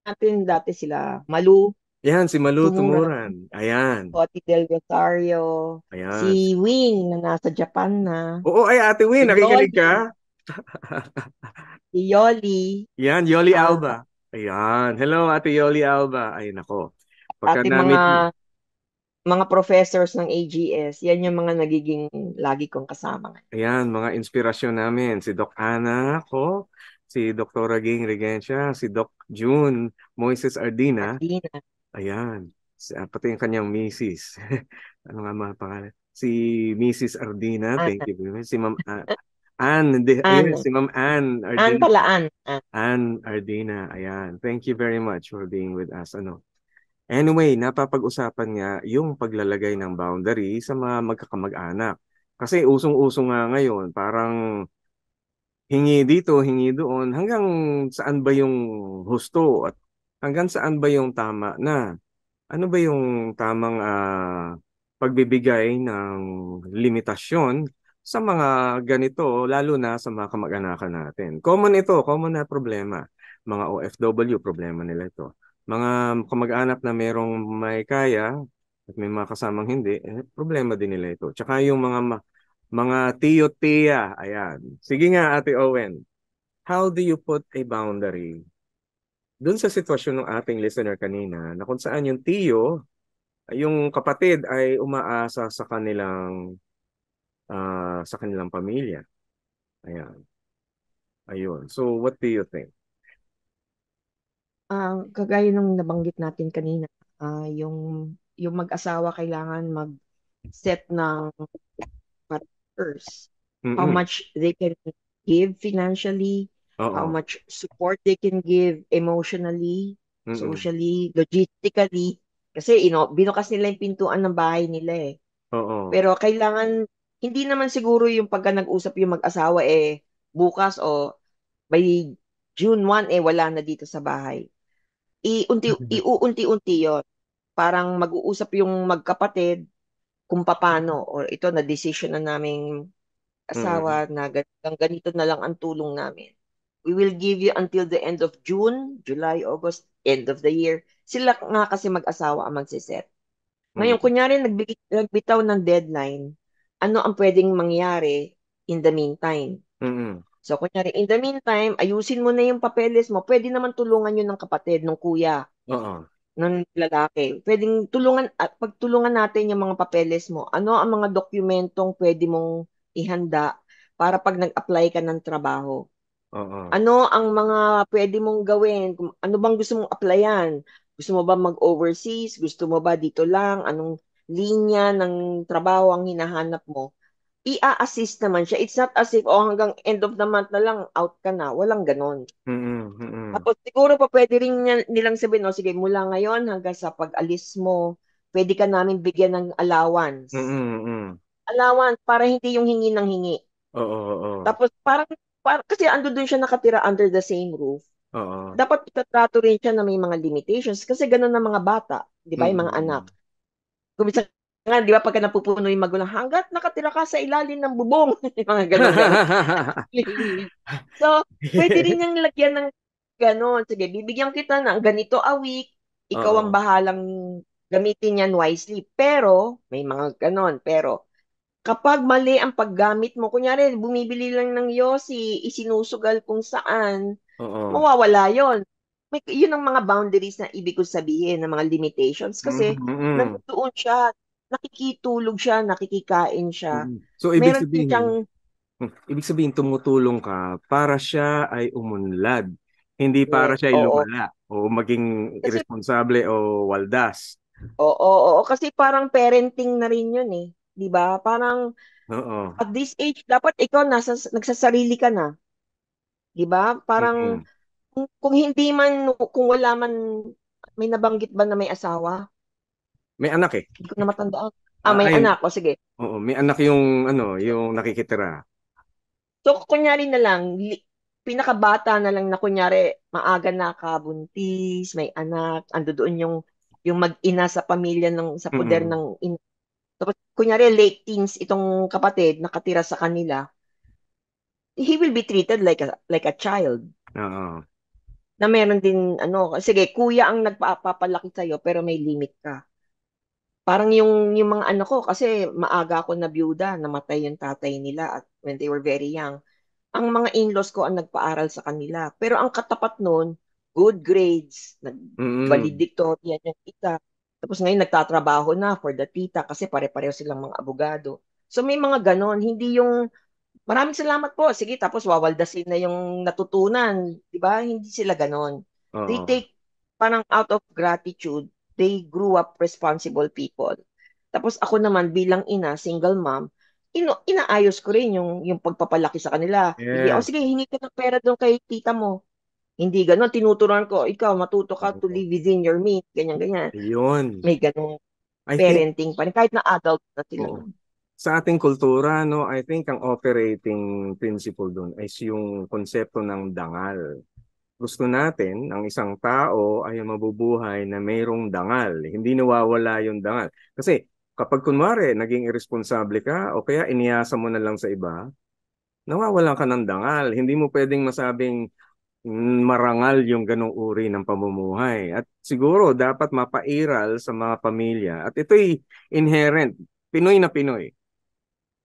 natin dati sila, Malu. Yan, si Malu Tumuran. Ayan. Ate Del Rosario. Ayan. Si Wing na nasa Japan na. Oo, ay Ate Wing, nakikinig ka? Si Yoli. Yan, Yoli Alba. Ayan. Hello, Ate Yoli Alba. Ay, nako. Ate mga professors ng AGS, yan yung mga nagiging lagi kong kasama. Ayan, mga inspirasyon namin. Si Doc Ana ko, si Dr. Ging Regencia, si Doc June Moises Ardina. Ayan. Pati yung kanyang Mrs. Ano nga mga pangalan? Si Mrs. Ardina. Thank you very much. Si Ma'am Ann. Si Ma'am Ann Ardina. Ann pala, Ann Ardina. Ayan. Thank you very much for being with us. Anyway, napapag-usapan nga yung paglalagay ng boundary sa mga magkakamag-anak. Kasi usong-uso nga ngayon, parang hingi dito, hingi doon, hanggang saan ba yung husto at hanggang saan ba yung tama na? Ano ba yung tamang pagbibigay ng limitasyon sa mga ganito, lalo na sa mga kamag-anakan natin? Common ito, common na problema. Mga OFW, problema nila ito. Mga kamag-anak na merong may kaya at may mga kasamang hindi, problema din nila ito. Tsaka yung mga tiyo-tiya, ayan. Sige nga, Ate Owen, how do you put a boundary dun sa sitwasyon ng ating listener kanina na kung saan yung tiyo, yung kapatid ay umaasa sa kanilang pamilya. Ayan. Ayun. So what do you think? Kagaya nung nabanggit natin kanina, yung mag-asawa kailangan mag-set ng parameters. How Mm-mm. much they can give financially, how Oo. much support they can give emotionally, Mm-mm. socially, logistically. Kasi binukas nila yung pintuan ng bahay nila eh. Oo. Pero kailangan, hindi naman siguro yung pagka nag-usap yung mag-asawa bukas o by June 1 wala na dito sa bahay. Iuunti-unti yon. Parang mag-uusap yung magkapatid kung paano or ito na decision na naming Mm-mm. asawa na ganito na lang ang tulong namin. We will give you until the end of June, July, August, end of the year. Sila nga kasi mag-asawa ang magsiset. Ngayon, Mm-mm. kunyari nagbitaw ng deadline, ano ang pwedeng mangyari in the meantime? Mm-mm. So, kunyari, in the meantime, ayusin mo na yung papeles mo. Pwede naman tulungan yun ng kapatid, ng kuya, Oo. ng lalaki. Pwedeng tulungan, at pagtulungan natin yung mga papeles mo. Ano ang mga dokumentong pwede mong ihanda para pag nag-apply ka ng trabaho? Oo. Ano ang mga pwede mong gawin? Ano bang gusto mong applyan? Gusto mo ba mag-overseas? Gusto mo ba dito lang? Anong linya ng trabaho ang hinahanap mo? I-assist naman siya. It's not as if, hanggang end of the month na lang, out ka na. Walang ganon. Mm-mm. Mm-mm. Tapos siguro pa pwede rin nilang sabihin, sige, mula ngayon hanggang sa pag-alis mo, pwede ka namin bigyan ng allowance. Mm-mm. Mm-mm. Allowance para hindi yung hingi ng hingi. Oo. Oo. Tapos parang kasi ando dun siya nakatira under the same roof. Oo. Dapat itatrato rin siya na may mga limitations kasi ganun na mga bata, di ba, yung mga anak. Mm-mm. Kumisa nga, di ba, pagka napupuno yung magulang, hanggat nakatira ka sa ilalim ng bubong, yung mga ganon-ganon. So, pwede rin niyang lagyan ng ganon. Sige, bibigyan kita ng ganito a week, ikaw ang Oo. bahalang gamitin yan wisely. Pero, may mga ganon, pero, kapag mali ang paggamit mo, kunyari, bumibili lang ng yosi, isinusugal kung saan, Oo. mawawala yon. Yun ang mga boundaries na ibig ko sabihin, ng mga limitations. Kasi, Mm-mm. nandoon siya, nakikitulog siya, nakikikain siya. Mm-mm. So Meron din siyang, ibig sabihin tumutulong ka para siya ay umunlad, hindi para yes, siya ay oo. lumala o maging Kasi, irresponsible o waldas. oo, kasi parang parenting na rin yun eh. 'Di ba? Parang Oo. at this age, dapat ikaw nagsasarili ka na. 'Di ba? Parang Mm-mm. kung hindi man, kung wala man, may nabanggit ba na may asawa? May anak eh. Hindi ko na matandaan. May Ay, anak. O sige. oo, may anak yung yung nakikitira. So, kunyari na lang, pinakabata na lang na kunyari, maaga nakabuntis, may anak, ando doon yung mag-ina sa pamilya sa poder Mm-mm. ng ina. Tapos, kunyari, late teens itong kapatid nakatira sa kanila, he will be treated like a child. Oo. Na meron din, sige, kuya ang nagpapalaki sa'yo, pero may limit ka. Parang yung mga anak ko, kasi maaga ako na byuda, namatay yung tatay nila at when they were very young. Ang mga in-laws ko ang nagpaaral sa kanila. Pero ang katapat nun, good grades, Mm-mm. nag-valedictorian yung isa. Tapos ngayon nagtatrabaho na for the tita kasi pare-pareho silang mga abogado. So may mga ganon, hindi yung maraming salamat po, sige, tapos wawaldasin na yung natutunan, di ba? Hindi sila ganon. They Oo. take, parang out of gratitude, they grew up responsible people. Tapos ako naman bilang ina, single mom, inaayos ko rin yung pagpapalaki sa kanila. Sige, Yes. sige, hingi ka ng pera doon kay tita mo. Hindi ganon, tinuturuan ko, ikaw matuto ka to Oo. live within your means, ganyan-ganyan. Ayun. May ganong I think, parenting pa rin, kahit na adult na sila oo. nun. Sa ating kultura, no, I think ang operating principle doon is yung konsepto ng dangal. Gusto natin, ang isang tao ay mabubuhay na mayroong dangal. Hindi nawawala yung dangal. Kasi kapag kunwari, naging irresponsible ka o kaya iniyasa mo na lang sa iba, nawawalan ka ng dangal. Hindi mo pwedeng masabing marangal yung ganong uri ng pamumuhay. At siguro dapat mapairal sa mga pamilya. At ito'y inherent, Pinoy na Pinoy.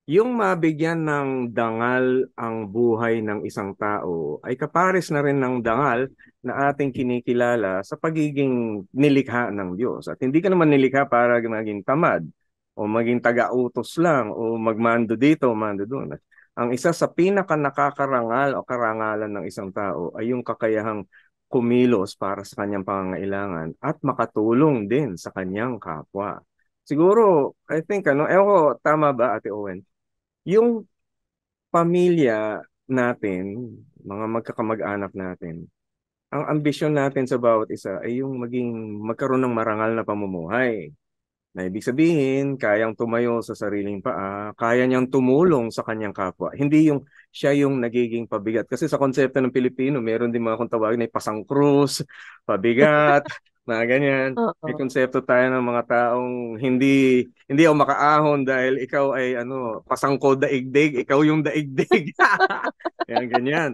Yung mabigyan ng dangal ang buhay ng isang tao ay kapares na rin ng dangal na ating kinikilala sa pagiging nilikha ng Diyos. At hindi ka naman nilikha para maging tamad o maging taga-utos lang o magmando dito, mando doon. Ang isa sa pinaka nakakarangal o karangalan ng isang tao ay yung kakayahang kumilos para sa kanyang pangangailangan at makatulong din sa kanyang kapwa. Siguro, I think, ewan ko, tama ba, Ate Owen? Yung pamilya natin, mga magkakamag-anak natin, ang ambisyon natin sa bawat isa ay yung magkaroon ng marangal na pamumuhay. Na ibig sabihin, kayang tumayo sa sariling paa, kaya niyang tumulong sa kanyang kapwa. Hindi yung siya yung nagiging pabigat. Kasi sa konsepto ng Pilipino, meron din mga kung tawagin na pasangkrus, pabigat, mga ganyan. May Oo. konsepto tayo ng mga taong hindi ako makaahon dahil ikaw ay pasangko daigdig, ikaw yung daigdig. Yan, ganyan.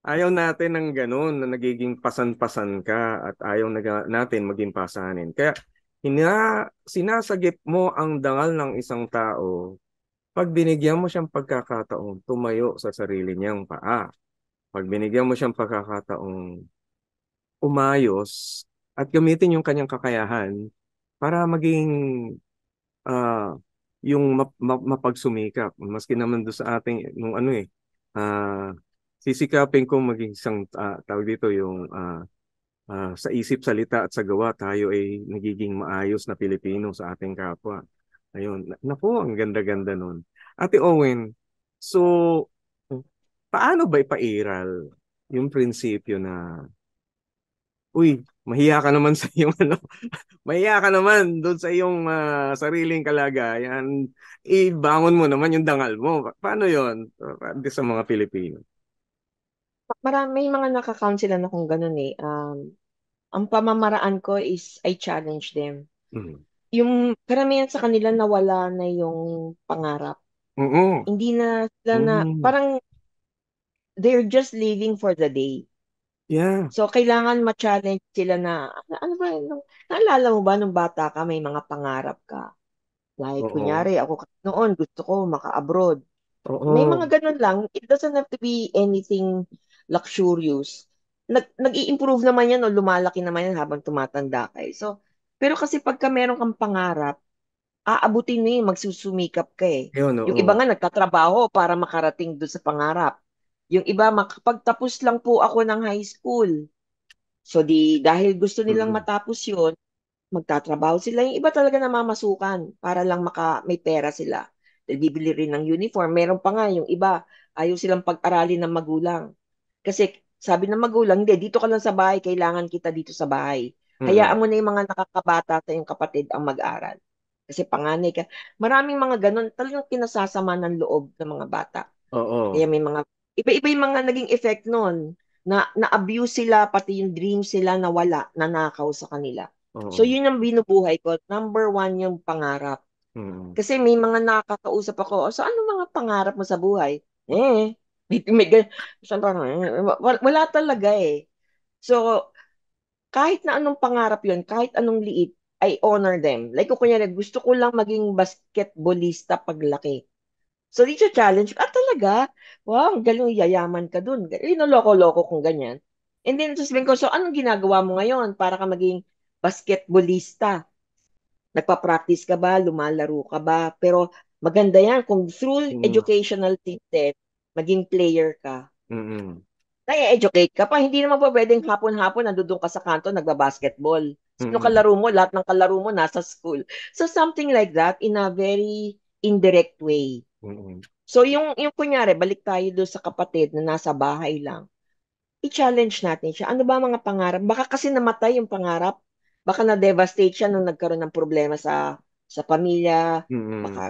Ayaw natin ng ganun na nagiging pasan-pasan ka at ayaw natin maging pasanin. Kaya sinasagip mo ang dangal ng isang tao pag binigyan mo siyang pagkakataong tumayo sa sarili niyang paa. Pag binigyan mo siyang pagkakataong umayos at gamitin yung kanyang kakayahan para maging ah, yung mapagsumikap. Maski naman doon sa ating nung ah, sisikapin kong maging isang tawag dito yung sa isip, salita at sa gawa tayo ay nagiging maayos na Pilipino sa ating kapwa. Ayun. Naku, ang ganda-ganda nun. Ate Owen, so paano ba ipairal yung prinsipyo na, uy, mahiya ka naman sa iyong mahiya ka naman doon sa iyong sariling kalagayan, ibangon mo naman yung dangal mo. Paano yon sa mga Pilipino? May mga naka-counsel akong ganun eh. Ang pamamaraan ko is I challenge them. Mm. Yung karamihan sa kanila nawala na yung pangarap. Oo. Hindi na sila na, Mm. parang they're just living for the day. Yeah. So, kailangan ma-challenge sila na, ano ba, naalala mo ba nung bata ka, may mga pangarap ka? Like, Oo. kunyari, ako noon, gusto ko maka-abroad. May mga Oo. ganun lang. It doesn't have to be anything luxurious. Nag-i-improve naman yan o lumalaki naman yan habang tumatanda ka eh. So, pero kasi pagka meron kang pangarap, aabutin mo yun, magsusumikap ka eh. Yun, Yung iba oo. nga nagtatrabaho para makarating doon sa pangarap. Yung iba, makapagtapos lang po ako ng high school. So dahil gusto nilang Mm. matapos yun, magtatrabaho sila. Yung iba talaga namamasukan para lang may pera sila. Dahil bibili rin ng uniform. Meron pa nga yung iba, ayaw silang pag-aralin ng magulang. Kasi sabi ng magulang, hindi, dito ka lang sa bahay, kailangan kita dito sa bahay. Mm. Hayaan mo na yung mga nakakabata sa iyong kapatid ang mag-aral. Kasi panganay ka. Maraming mga ganun, talagang kinasasama ng loob ng mga bata. Kaya Oo. may mga, iba-iba yung mga naging effect nun. Na-abuse sila, pati yung dreams sila nawala, nanakaw sa kanila. So Oo. yun ang binubuhay ko. Number one yung pangarap. Mm. Kasi may mga nakakausap ako, so ano mga pangarap mo sa buhay? May parang, wala talaga eh. So, kahit na anong pangarap yun, kahit anong liit, I honor them. Like kung kunyari, gusto ko lang maging basketballista paglaki. So, di siya challenge. Talaga? Wow, ang galing, yayaman ka dun. Loko-loko kung ganyan. And then, sasabihin ko, so anong ginagawa mo ngayon para ka maging basketballista? Nagpa-practice ka ba? Lumalaro ka ba? Pero maganda yan kung through Mm. educational things din, maging player ka. Mm. Na-educate ka pa. Hindi naman pa pwedeng hapon-hapon nandun ka sa kanto nagba-basketball. Sino Mm. kalaro mo? Lahat ng kalaro mo nasa school. So something like that in a very indirect way. Mm. So yung kunyari, balik tayo doon sa kapatid na nasa bahay lang. i-challenge natin siya. Ano ba ang mga pangarap? Baka kasi namatay yung pangarap. Baka na-devastate siya nung nagkaroon ng problema sa pamilya. Mm. Baka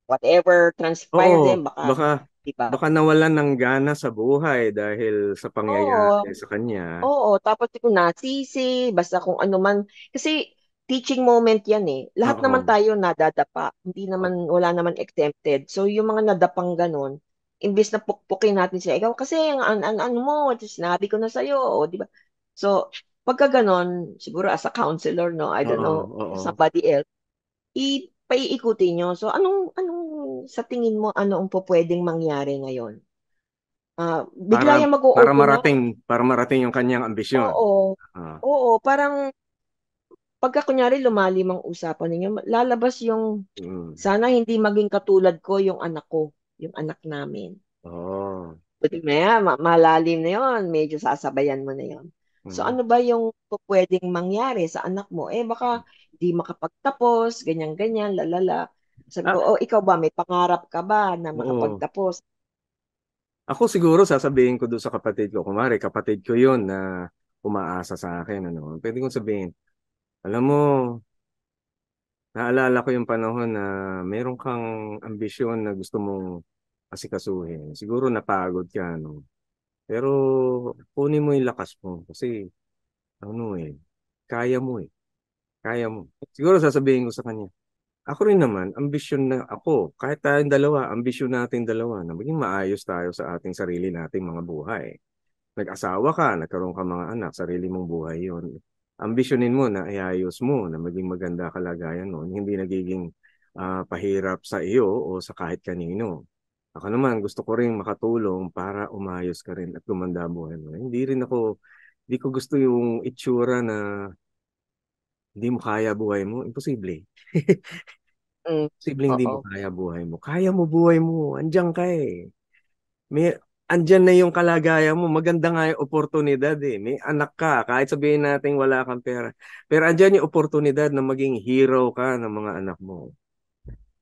whatever transpire Oo, din, baka, baka di ba? baka nawalan ng gana sa buhay dahil sa Oo, pangyayari sa kanya. oo. Tapos kung nasisi, basta kung ano man. Kasi teaching moment yan eh. Lahat naman Oo. tayo nadadapa. Hindi naman, wala naman exempted. So yung mga nadapang ganun, imbis na pukpukin natin sila, ikaw kasi ano mo, sinabi ko na sa'yo, o, di ba? So, pagka ganon, siguro as a counselor, no, I don't Oo, know, oo. somebody else, paiikutin nyo. So, anong, sa tingin mo, ano ang po pwedeng mangyari ngayon? Bigla Para yung mag-o-open up. para marating yung kanyang ambisyon. Oo. Ah, Oo, parang pagka kunyari lumalim ang usapan ninyo, lalabas yung mm. sana hindi maging katulad ko yung anak ko, yung anak namin. Oo. Buti na malalim na yon, medyo sasabayan mo na yon. So Mm. ano ba yung pwedeng mangyari sa anak mo? Eh baka di makapagtapos, ganyan-ganyan, lalala. Sabi ko, Ah, oh, ikaw ba, may pangarap ka ba na oo. makapagtapos? Ako siguro sasabihin ko doon sa kapatid ko. Kumari, kapatid ko yun na umaasa sa akin. Ano. Pwede kong sabihin, alam mo, naalala ko yung panahon na meron kang ambisyon na gusto mong asikasuhin. Siguro napagod ka, no? Pero kunin mo yung lakas mo kasi ano eh, kaya mo eh. Kaya mo. Siguro sasabihin ko sa kanya, ako rin naman, ambisyon na ako, kahit tayong dalawa, ambisyon natin dalawa na maging maayos tayo sa ating sarili nating mga buhay. Nag-asawa ka, nagkaroon ka mga anak, sarili mong buhay yun. Ambisyonin mo na iayos mo na maging maganda kalagayan mo, hindi nagiging pahirap sa iyo o sa kahit kanino. Ako naman, gusto ko rin makatulong para umayos ka rin at gumanda ang buhay mo. Hindi ko gusto yung itsura na hindi mo kaya buhay mo. Imposible. Mm, Posibleng hindi mo oo. kaya buhay mo. Kaya mo buhay mo. Andiyan ka eh. May, andyan na yung kalagayan mo. Maganda nga yung oportunidad eh. May anak ka. Kahit sabihin natin wala kang pera. Pero andyan yung oportunidad na maging hero ka ng mga anak mo.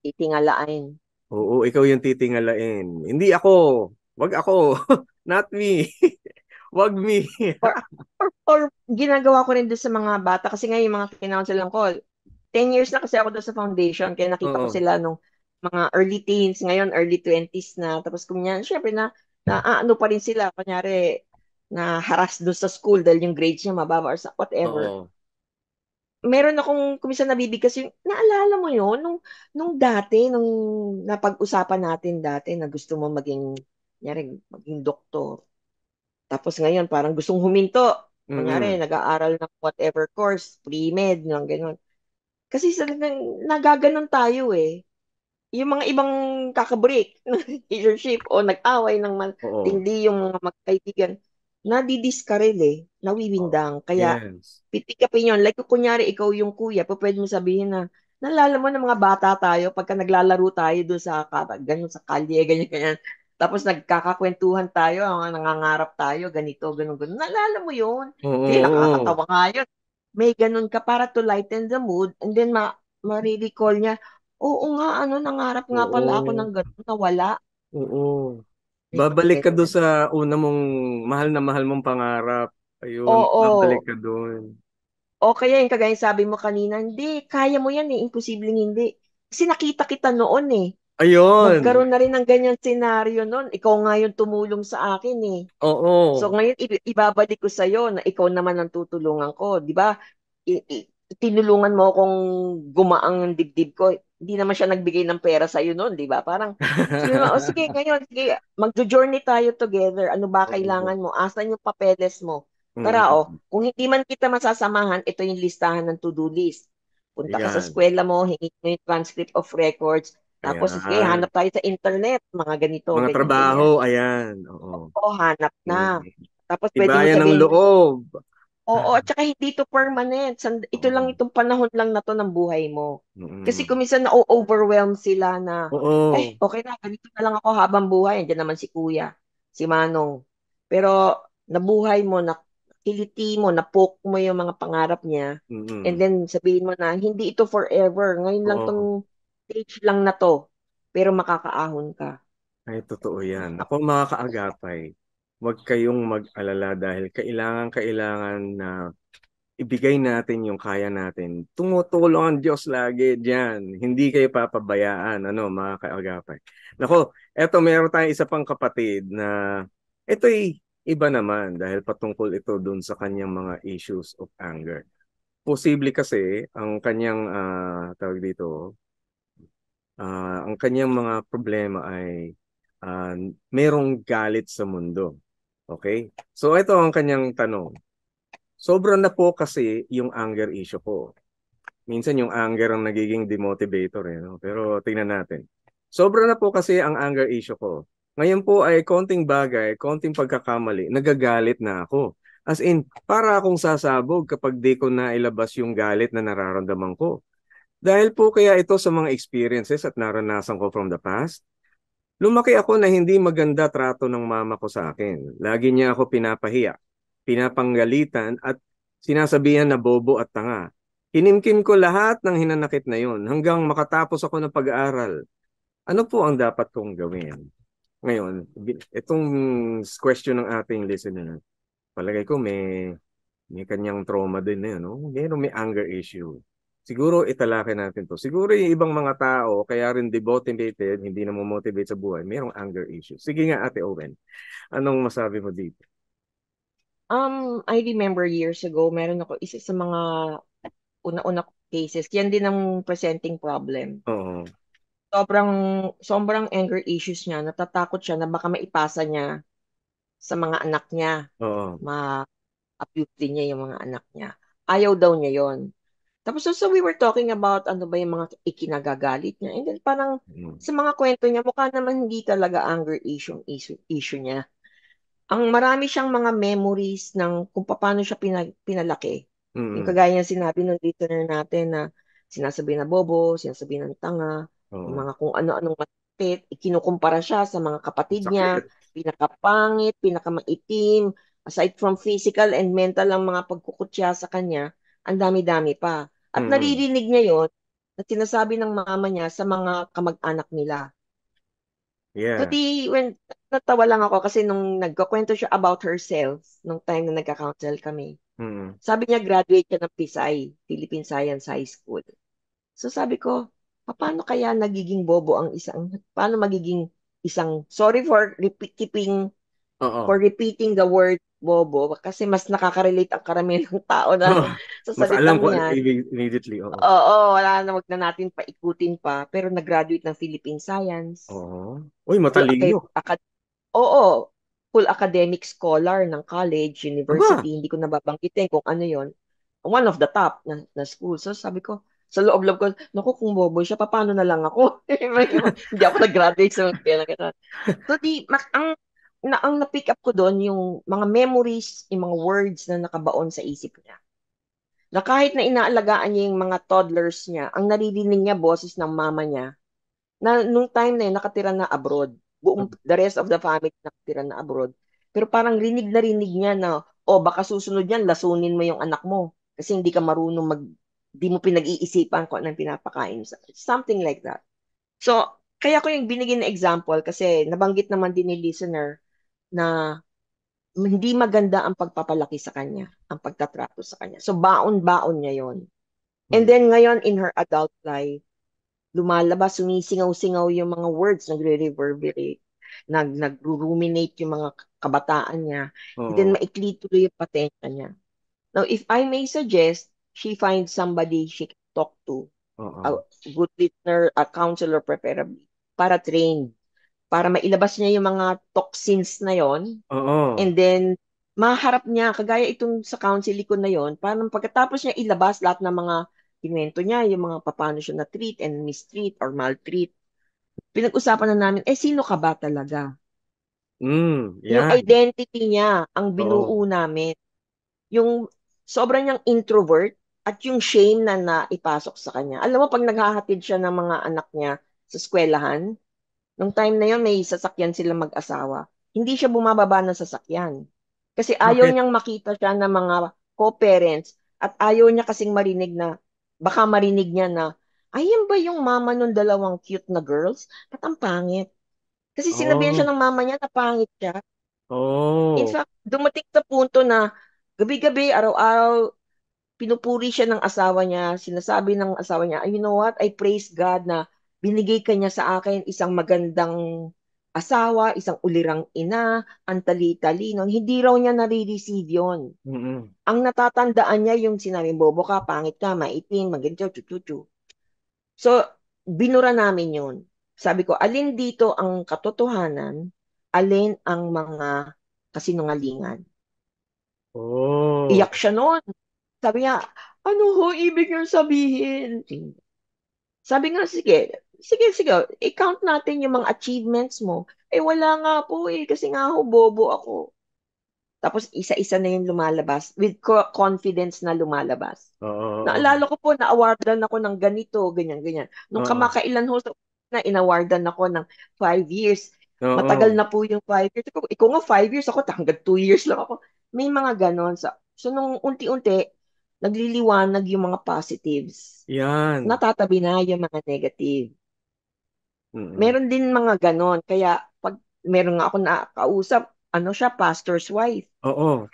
Titingalain. Oo, ikaw yung titingalain. Hindi ako. Wag ako. Not me. Wag me. Or ginagawa ko rin doon sa mga bata kasi nga yung mga kinonselan ko, 10 years na kasi ako doon sa foundation kaya nakita ko Oo. sila nung mga early teens, ngayon early 20s na. Tapos kunyan, syempre ano pa rin sila, kunyari na harass doon sa school dahil yung grades niya mababa or whatever. Oo. Meron akong kuminsan nabibigkas yung, naalala mo yun, nung dati, nung napag-usapan natin dati na gusto mo kunyari, maging doktor. Tapos ngayon, parang gustong huminto. Kunyari, Mm-mm. nag-aaral ng whatever course, pre-med, ng gano'n. Kasi nagaganon tayo eh. Yung mga ibang kakabreak ng leadership o nag-away ng Oo. matindi yung mga magkaibigan, nadidiscourage eh, Oo. nawiwindang. Kaya, Yes. pipick upin yun. Like, kunyari, ikaw yung kuya, pa pwede mo sabihin na, nalala mo ng mga bata tayo, pagka naglalaro tayo doon sa, ganun, sa kalye, ganyan, ganyan. Tapos nagkakakwentuhan tayo, nangangarap tayo, ganito, ganun, ganun. Nalala mo yun? Oo. Hindi, Oo. nakakatawa nga yun. May ganun ka para to lighten the mood, and then ma-recall niya, oo nga, nangarap nga pala ako ng Oo. ganun, nawala. Oo. May mga Babalik ka doon ganyan. sa una mong mahal mong pangarap. Ayun, babalik Oo. ka doon. O kaya yung kagaya sabi mo kanina, hindi, kaya mo yan eh, imposibleng hindi. Kasi nakita kita noon eh. Ayun. Nagkaroon na rin ng ganyan senaryo noon. Ikaw nga yung tumulong sa akin eh. So Oo. ngayon, ibabalik ko sa'yo na ikaw naman ang tutulungan ko. Di ba? Tinulungan mo akong gumaang ng dibdib ko. Hindi naman siya nagbigay ng pera sa'yo noon, di ba? Parang, sabi mo, o sige, ngayon, sige, magjo-journey tayo together. Ano ba Oo. kailangan mo? Asan yung papeles mo? Tara, Mm. kung hindi man kita masasamahan, ito yung listahan ng to-do list. Punta ka sa Ayan. eskwela mo, hingin mo yung transcript of records. Tapos, sige, Ayan. hanap tayo sa internet. Mga ganito, Mga ganyan, trabaho, ganyan. ayan. Oo. O, hanap na. Mm. Tapos, pwede mo Tibayan ng sabihin, loob. oo, at saka hindi ito permanent. Ito lang Oo. itong panahon lang na to ng buhay mo. Kasi Mm. kung minsan na-overwhelm sila na, Oo. okay na, ganito na lang ako habang buhay. Andiyan naman si Kuya, si Manong. Pero nabuhay mo, kiliti mo, napoke mo yung mga pangarap niya. And Mm. then sabihin mo na, hindi ito forever. Ngayon lang Oo. tong stage lang na to. Pero makakaahon ka. Ay, totoo yan. Ako mga kaagapay. huwag kayong mag-alala dahil kailangan na ibigay natin yung kaya natin. Tumutulong ang Diyos lagi diyan. Hindi kayo papabayaan, mga kaagapay. Nako, eto meron tayong isa pang kapatid na ito'y iba naman dahil patungkol ito dun sa kanyang mga issues of anger. Posible kasi ang kanyang tawag dito, ang kanyang mga problema ay merong galit sa mundo. Okay? So ito ang kanyang tanong. Sobra na po kasi yung anger issue ko. Minsan yung anger ang nagiging demotivator no? Pero tingnan natin. Sobra na po kasi ang anger issue ko. Ngayon po ay konting bagay, konting pagkakamali, nagagalit na ako. As in, para akong sasabog kapag di ko na ilabas yung galit na nararamdaman ko. Dahil po kaya ito sa mga experiences at naranasan ko from the past, lumaki ako na hindi maganda trato ng mama ko sa akin. Lagi niya ako pinapahiya, pinapanggalitan at sinasabihan na bobo at tanga. Hinimkim ko lahat ng hinanakit na yon hanggang makatapos ako ng pag-aaral. Ano po ang dapat kong gawin? Ngayon, itong question ng ating listener, palagay ko may kanyang trauma din na yun, no? May anger issue. Siguro italakay natin to. Siguro yung ibang mga tao, kaya rin demotivated, hindi na motivate sa buhay, mayroong anger issue. Sige nga, Ate Owen, anong masabi mo dito? I remember years ago, meron ako isa sa mga una-una cases. Yan din ang presenting problem. Oo. Sobrang, sobrang anger issues niya. Natatakot siya na baka maipasa niya sa mga anak niya. Oo. Ma-abuse din niya yung mga anak niya. Ayaw daw niya yon. Tapos so we were talking about ano ba yung mga ikinagagalit niya. And then parang sa mga kwento niya, mukha naman hindi talaga anger issue niya. Ang marami siyang mga memories ng kung paano siya pinalaki. Yung Mm-mm. kagaya ng sinabi ng listener natin na sinasabi na bobo, sinasabi ng tanga, yung Oo. mga kung ano-anong masakit, ikinukumpara siya sa mga kapatid niya, Sakit. pinakapangit, pinakamaitim, aside from physical and mental ang mga pagkukutya sa kanya, ang dami-dami pa. At Mm-mm. naririnig niya yon na sinasabi ng mama niya sa mga kamag-anak nila. So Yeah. when natawa lang ako kasi nung nagkakwento siya about herself, nung time na nagka-counsel kami, Mm-mm. sabi niya graduate siya ng PSI, Philippine Science High School. So sabi ko, paano kaya nagiging bobo ang paano magiging sorry for Oo. repeating the word bobo, kasi mas nakaka-relate ang karamihan ng tao na Oo. sa Mas alam salitang ko yan. immediately. Oo. Oo, wala na, wag na natin paikutin pa, pero nag-graduate ng Philippine Science, Oo. Uy, full matalino. Oo, full academic scholar ng college, Aba. university, hindi ko nababanggitin kung ano yon. One of the top na school. So sabi ko, sa loob-loob ko, naku, kung bobo siya, paano na lang ako? Hindi ako nag-graduate sa mga kailangan. So ang na-pick up ko doon, yung mga memories, yung mga words na nakabaon sa isip niya. Na kahit na inaalagaan niya yung mga toddlers niya, ang naririnig niya boses ng mama niya, na nung time na yun, nakatira na abroad. The rest of the family nakatira na abroad. Pero parang rinig na rinig niya na, baka susunod yan, lasunin mo yung anak mo. Kasi hindi ka marunong di mo pinag-iisipan kung anong pinapakain. Something like that. So, kaya ko yung binigyan na example kasi nabanggit naman din ni listener na hindi maganda ang pagpapalaki sa kanya, ang pagtatrato sa kanya. So, baon-baon niya yon. And Mm. then ngayon, in her adult life, lumalabas, sumisingaw-singaw yung mga words, nagre-reverberate, nag-ruminate yung mga kabataan niya. And then Oo. maikli tuloy yung patensya niya. Now, if I may suggest, she finds somebody she can talk to, a Oo. good listener, a counselor preferably, para train, para mailabas niya yung mga toxins na yon. Oo. And then, maharap niya, kagaya itong sa counseling ko na yon, parang pagkatapos niya ilabas lahat ng mga kinwento niya, yung mga paano siya na-treat and mistreat or maltreat, pinag-usapan na namin, sino ka ba talaga? Yung Yan. identity niya, ang Oo. binuo namin. Yung sobrang niyang introvert at yung shame na naipasok sa kanya. Alam mo, pag naghahatid siya ng mga anak niya sa eskwelahan, nung time na yun, may sasakyan sila mag-asawa. Hindi siya bumababa ng sasakyan. Kasi ayaw Bakit? niyang makita siya ng mga co-parents at ayaw niya kasing marinig na, baka marinig niya na, ayan ba yung mama nung dalawang cute na girls? Ba't ang pangit? Kasi sinabihan siya Oh. ng mama niya na pangit siya. In Oh. fact, dumating sa punto na gabi-gabi, araw-araw, pinupuri siya ng asawa niya, sinasabi ng asawa niya, you know what, I praise God na binigay ka niya sa akin isang magandang asawa, isang ulirang ina, ang tali-talino. Hindi raw niya nare-receive yun. Mm-mm. Ang natatandaan niya yung sinabi, bobo ka, pangit ka, maitim, maganito, chuchuchu. So, binura namin yun. Sabi ko, alin dito ang katotohanan, alin ang mga kasinungalingan. Oh. Iyak siya noon. Sabi niya, ano ho ibig niyong sabihin? Sabi nga, sige, sige, sige, i-count natin yung mga achievements mo. Eh, wala nga po kasi nga ho, bobo ako. Tapos, isa-isa na yung lumalabas, with confidence na lumalabas. Oo. Naalala ko po, na-awardan ako ng ganito, ganyan, ganyan. Nung Oo. kamakailan ho, na inawardan ako ng 5 years. Matagal Oo. na po yung 5 years. Ikaw nga 5 years, ako hanggang 2 years lang ako. May mga ganon. So nung unti-unti, nagliliwanag yung mga positives. Yan. Natatabi na yung mga negative. Mm-mm. Meron din mga ganon. Kaya pag meron nga ako nakakausap, ano siya, pastor's wife. Oo.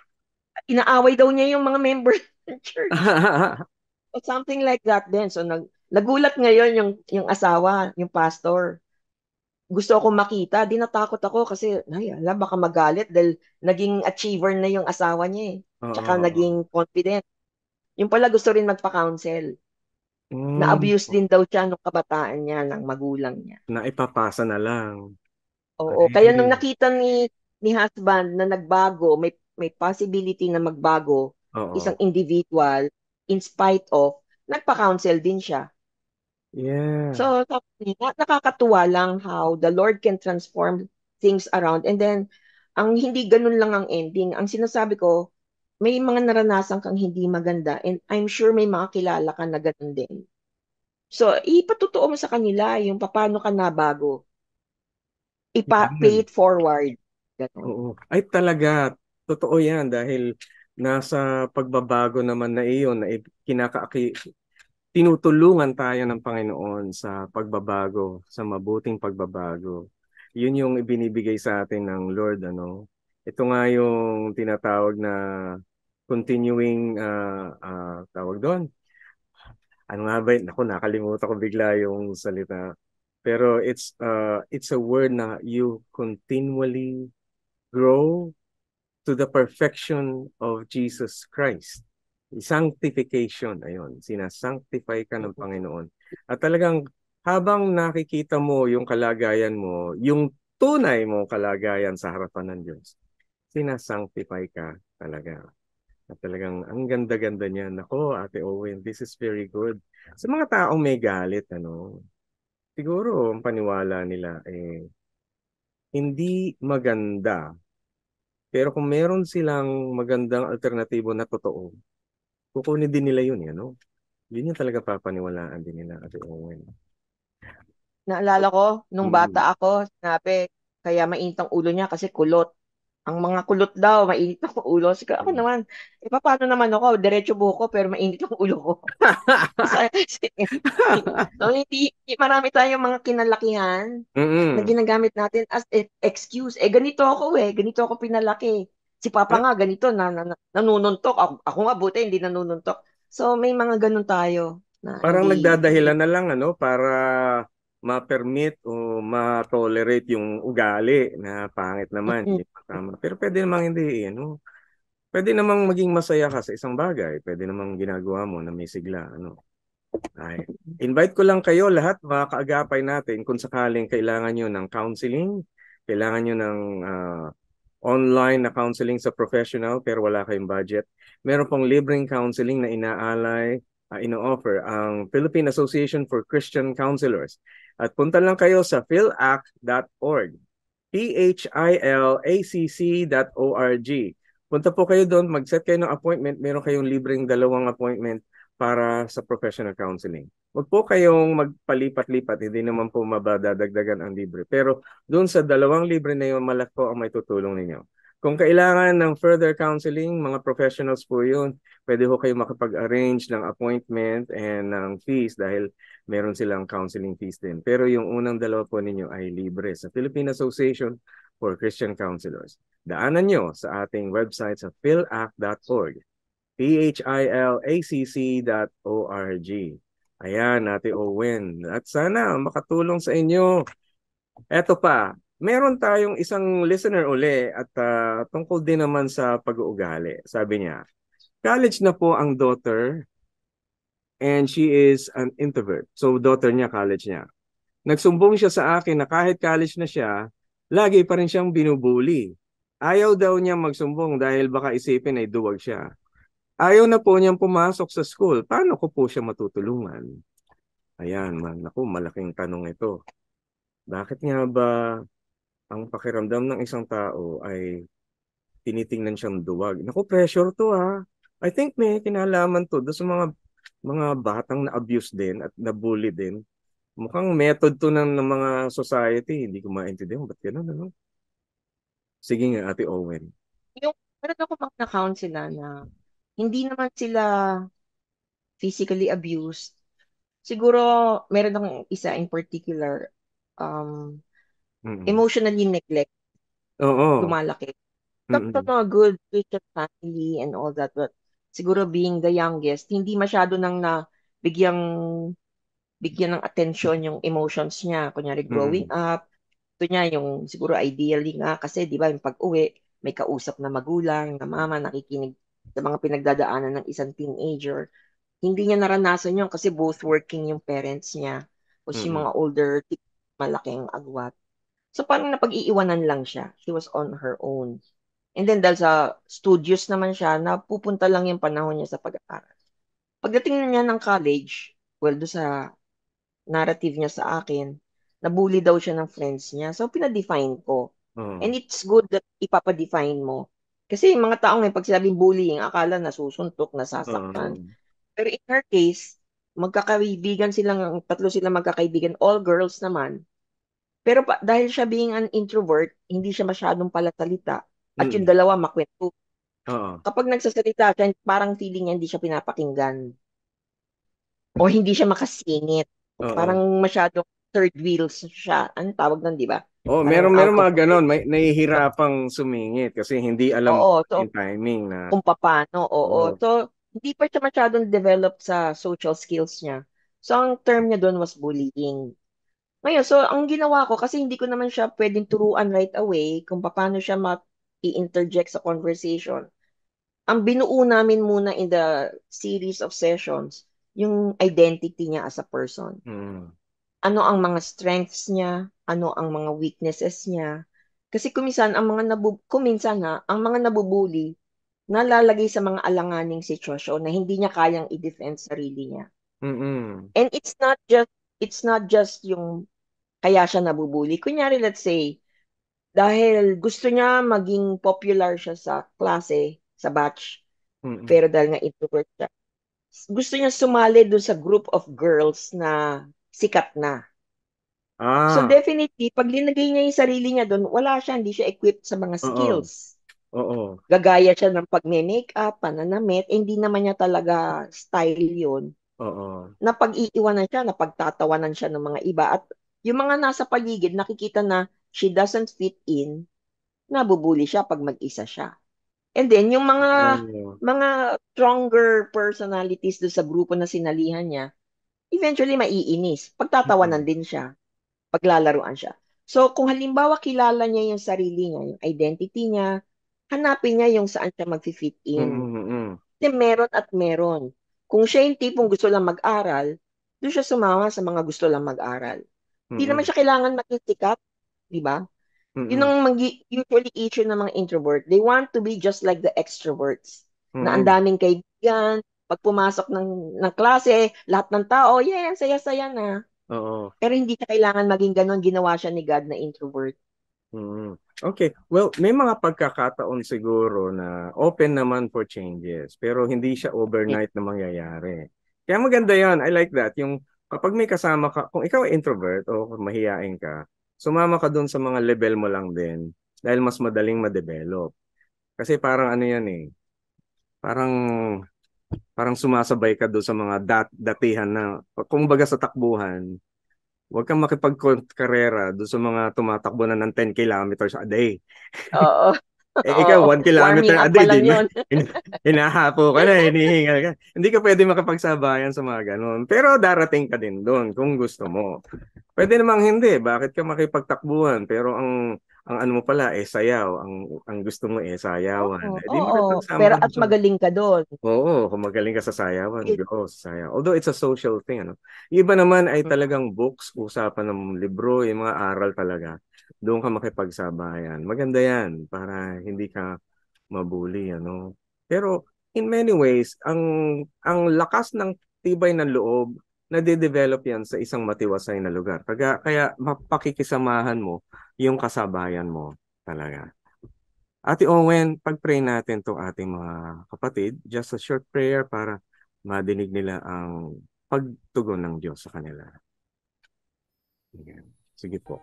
Inaaway daw niya yung mga members ng church. O something like that din. So nagulat ngayon yung asawa, yung pastor. Gusto ako makita, di natakot ako kasi ay, alam, baka magalit dahil naging achiever na yung asawa niya eh. Tsaka Oo. naging confident. Yung pala gusto rin magpa-counsel. Mm. Na-abuse din daw siya nung kabataan niya, ng magulang niya. Naipapasa na lang. Oo, kaya nung Ay. nakita ni husband na nagbago, may possibility na magbago isang Oo. individual in spite of, nagpa-counsel din siya. Yeah. So, nakakatuwa lang how the Lord can transform things around. And then, ang hindi ganun lang ang ending. Ang sinasabi ko, may mga naranasan kang hindi maganda and I'm sure may mga kilala ka na ganun din. So, ipatotoo mo sa kanila yung paano ka nabago. Pay Yan. it forward. Ganun. Oo. Ay talaga, totoo yan dahil nasa pagbabago naman na iyon na tinutulungan tayo ng Panginoon sa pagbabago, sa mabuting pagbabago. Yun yung ibinibigay sa atin ng Lord, ano. Ito nga yung tinatawag na continuing tawag doon. Ano nga ba? Naku, nakalimutan ko bigla yung salita. Pero it's a word na you continually grow to the perfection of Jesus Christ. Sanctification, ayun, sinasanctify ka ng Panginoon. At talagang habang nakikita mo yung kalagayan mo, yung tunay mo kalagayan sa harapan ng Diyos, sinasanctify ka talaga. At talagang ang ganda-ganda niya. Nako, Ate Owen, this is very good. Sa mga taong may galit, ano, siguro ang paniwala nila hindi maganda. Pero kung meron silang magandang alternatibo na totoo, kukunin din nila yun, ano? Yun yung talaga papaniwalaan din nila, Ate Owen. Naalala ko, nung Mm. bata ako, sinabi, kaya mainit ang ulo niya kasi kulot. Ang mga kulot daw, mainit ang ulo. Sige, ako naman, paano naman ako? Diretso buhok ko, pero mainit ang ulo ko. So, marami tayong mga kinalakihan na Mm-mm. ginagamit natin as excuse. Ganito ako ganito ako pinalaki. Si Papa nga ganito, nanununtok. Ako nga buti, hindi nanununtok. So, may mga ganun tayo na Parang hindi. nagdadahilan na lang, ano, para ma-permit o ma-tolerate yung ugali na pangit naman, Mm, hindi pa tama. Pero pwede namang hindi, ano. Pwede namang maging masaya ka sa isang bagay. Pwede namang ginagawa mo na may sigla, ano. Ay, invite ko lang kayo lahat, mga kaagapay natin, kung sakaling kailangan nyo ng counseling, kailangan nyo ng online na counseling sa professional pero wala kayong budget. Meron pong libreng counseling na inaalay, ino-offer ang Philippine Association for Christian Counselors. At punta lang kayo sa philac.org, philacc.org. Punta po kayo doon, mag-set kayo ng appointment, meron kayong libreng 2 appointment para sa professional counseling. Huwag po kayong magpalipat-lipat, hindi naman po mabadadagdagan ang libre. Pero doon sa 2 libre na yun, malaki po ang may tutulong ninyo. Kung kailangan ng further counseling, mga professionals po yun, pwede ho kayo makapag-arrange ng appointment and ng fees dahil meron silang counseling fees din. Pero yung unang 2 po ninyo ay libre. Sa Philippine Association for Christian counselors. Daanan nyo sa ating website sa philac.org, philacc.org. Ayan, Ate Owen. At sana makatulong sa inyo. Eto pa, meron tayong isang listener uli at tungkol din naman sa pag-uugali. Sabi niya, college na po ang daughter and she is an introvert. So daughter niya, college niya. Nagsumbong siya sa akin na kahit college na siya, lagi pa rin siyang binubuli. Ayaw daw niya magsumbong dahil baka isipin ay duwag siya. Ayaw na po niyang pumasok sa school. Paano ko po siya matutulungan? Ayan, naku, malaking tanong ito. Bakit nga ba ang pakiramdam ng isang tao ay tinitingnan siyang duwag? Naku, pressure to ha. I think may kinalaman to doon sa mga batang na-abuse din at na-bully din. Mukhang method to ng mga society. Hindi ko maintindihan. Ba't gano'n, ano? Sige nga, Ate Owen. Yung, meron ako mga na-count sila na hindi naman sila physically abused. Siguro, meron akong isa in particular, emotionally neglect, Oo. lumalaki. Come from a good Christian family and all that, but siguro being the youngest, hindi masyado nang bigyan ng attention yung emotions niya. Kunyari, growing up, ito niya yung siguro ideally nga, kasi di ba yung pag-uwi, may kausap na magulang, na mama, nakikinig sa mga pinagdadaanan ng isang teenager. Hindi niya naranasan yun kasi both working yung parents niya. Tapos yung mga older, malaking agwat. So parang napag-iiwanan lang siya. She was on her own. And then dahil sa studios naman siya, napupunta lang yung panahon niya sa pag-aaral. Pagdating niya ng college, well, do sa narrative niya sa akin, nabully daw siya ng friends niya. So pinadefine ko. And it's good that ipapadefine mo. Kasi yung mga tao ngayon, pag sinabing bullying, akala nasusuntok, nasasaktan. Pero in her case, tatlo silang magkakaibigan, all girls naman. Pero dahil siya being an introvert, hindi siya masyadong palatalita. At yung dalawa, makwento. Kapag nagsasalita siya, parang feeling niya hindi siya pinapakinggan. O hindi siya makasingit. Parang masyadong third wheels siya. Ano tawag nun, di ba? Meron out mga of ganon. May nahihirapang sumingit kasi hindi alam so, yung timing na. kung paano. So, hindi pa siya masyadong develop sa social skills niya. So, ang term niya doon was bullying. Ngayon, so, ang ginawa ko, kasi hindi ko naman siya pwedeng turuan right away kung paano siya i-interject sa conversation. Ang binuo namin muna in the series of sessions, yung identity niya as a person. Ano ang mga strengths niya, ano ang mga weaknesses niya. Kasi kuminsan ang mga nabubuli, nalalagay sa mga alanganing sitwasyon na hindi niya kayang i-defend sarili niya. And it's not just yung kaya siya nabubuli. Kunyari, let's say, dahil gusto niya maging popular siya sa klase, sa batch, pero dahil nga introvert siya, gusto niya sumali doon sa group of girls na sikat na. So definitely, pag linagay niya yung sarili niya doon, wala siya, hindi siya equipped sa mga skills. Gagaya siya ng pag-makeup, pananamit, hindi naman niya talaga style yun. Napag-iiwanan siya, napagtatawanan siya ng mga iba. At yung mga nasa paligid, nakikita na she doesn't fit in, nabubuli siya pag mag-isa siya. And then, yung mga stronger personalities doon sa grupo na sinalihan niya, eventually maiinis. Pagtatawanan din siya. Paglalaruan siya. So, kung halimbawa kilala niya yung sarili niya, yung identity niya, hanapin niya yung saan siya mag-fit in. Kasi meron at meron. Kung siya yung tipong gusto lang mag-aral, doon siya sumama sa mga gusto lang mag-aral. Hindi naman siya kailangan maging sikat, di ba? Yun ang usually issue ng mga introvert. They want to be just like the extroverts. Na ang daming kaibigan, pag pumasok ng klase, lahat ng tao, yeah, saya-saya na. Pero hindi siya kailangan maging ganon. Ginawa siya ni God na introvert. Okay. Well, may mga pagkakataon siguro na open naman for changes. Pero hindi siya overnight na mangyayari. Kaya maganda yan. I like that. Yung kapag may kasama ka, kung ikaw ay introvert o mahiyain ka, sumama ka doon sa mga level mo lang din dahil mas madaling ma-develop. Kasi parang ano yan eh. Parang sumasabay ka doon sa mga datihan na, kumbaga sa takbuhan, Huwag kang makipagkarera doon sa mga tumatakbo na ng 10 kilometers a day. Oo. Ikaw, Oo. 1 kilometer Warming a up day, pa lang din. yun. Hinahapo ka na, hinihingal ka. Hindi ka pwede makipagsabayan sa mga ganun. Pero darating ka din doon kung gusto mo. Pwede namang hindi. Bakit ka makipagtakbuhan? Pero ang ano mo pala, sayaw. Ang gusto mo, sayawan. Oo, Di oo. makipagsama Pero ka at doon sa... magaling ka doon. Oo, kung magaling ka sa sayawan, go sa sayaw. Although it's a social thing, ano. Yung iba naman ay talagang books, usapan ng libro, yung mga aral talaga. Doon ka makipagsabayan. Maganda yan para hindi ka mabuli, ano. Pero in many ways, ang lakas ng tibay ng loob, nade-develop yan sa isang matiwasay na lugar. Kaya mapakikisamahan mo yung kasabayan mo talaga. Ate Owen, pag-pray natin to ating mga kapatid, just a short prayer para madinig nila ang pagtugon ng Diyos sa kanila. Sige po.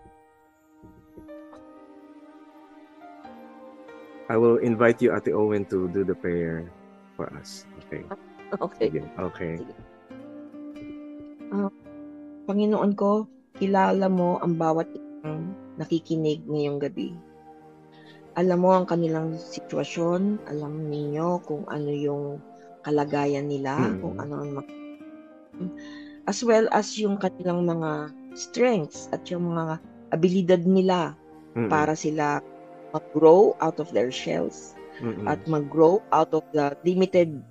I will invite you, Ate Owen, to do the prayer for us. Okay. Okay. Sige. Okay. Sige. Panginoon ko, kilala mo ang bawat isang nakikinig ngayong gabi. Alam mo ang kanilang sitwasyon, alam ninyo kung ano yung kalagayan nila, kung ano ang as well as yung kanilang mga strengths at yung mga abilidad nila para sila mag-grow out of their shells at mag-grow out of the limited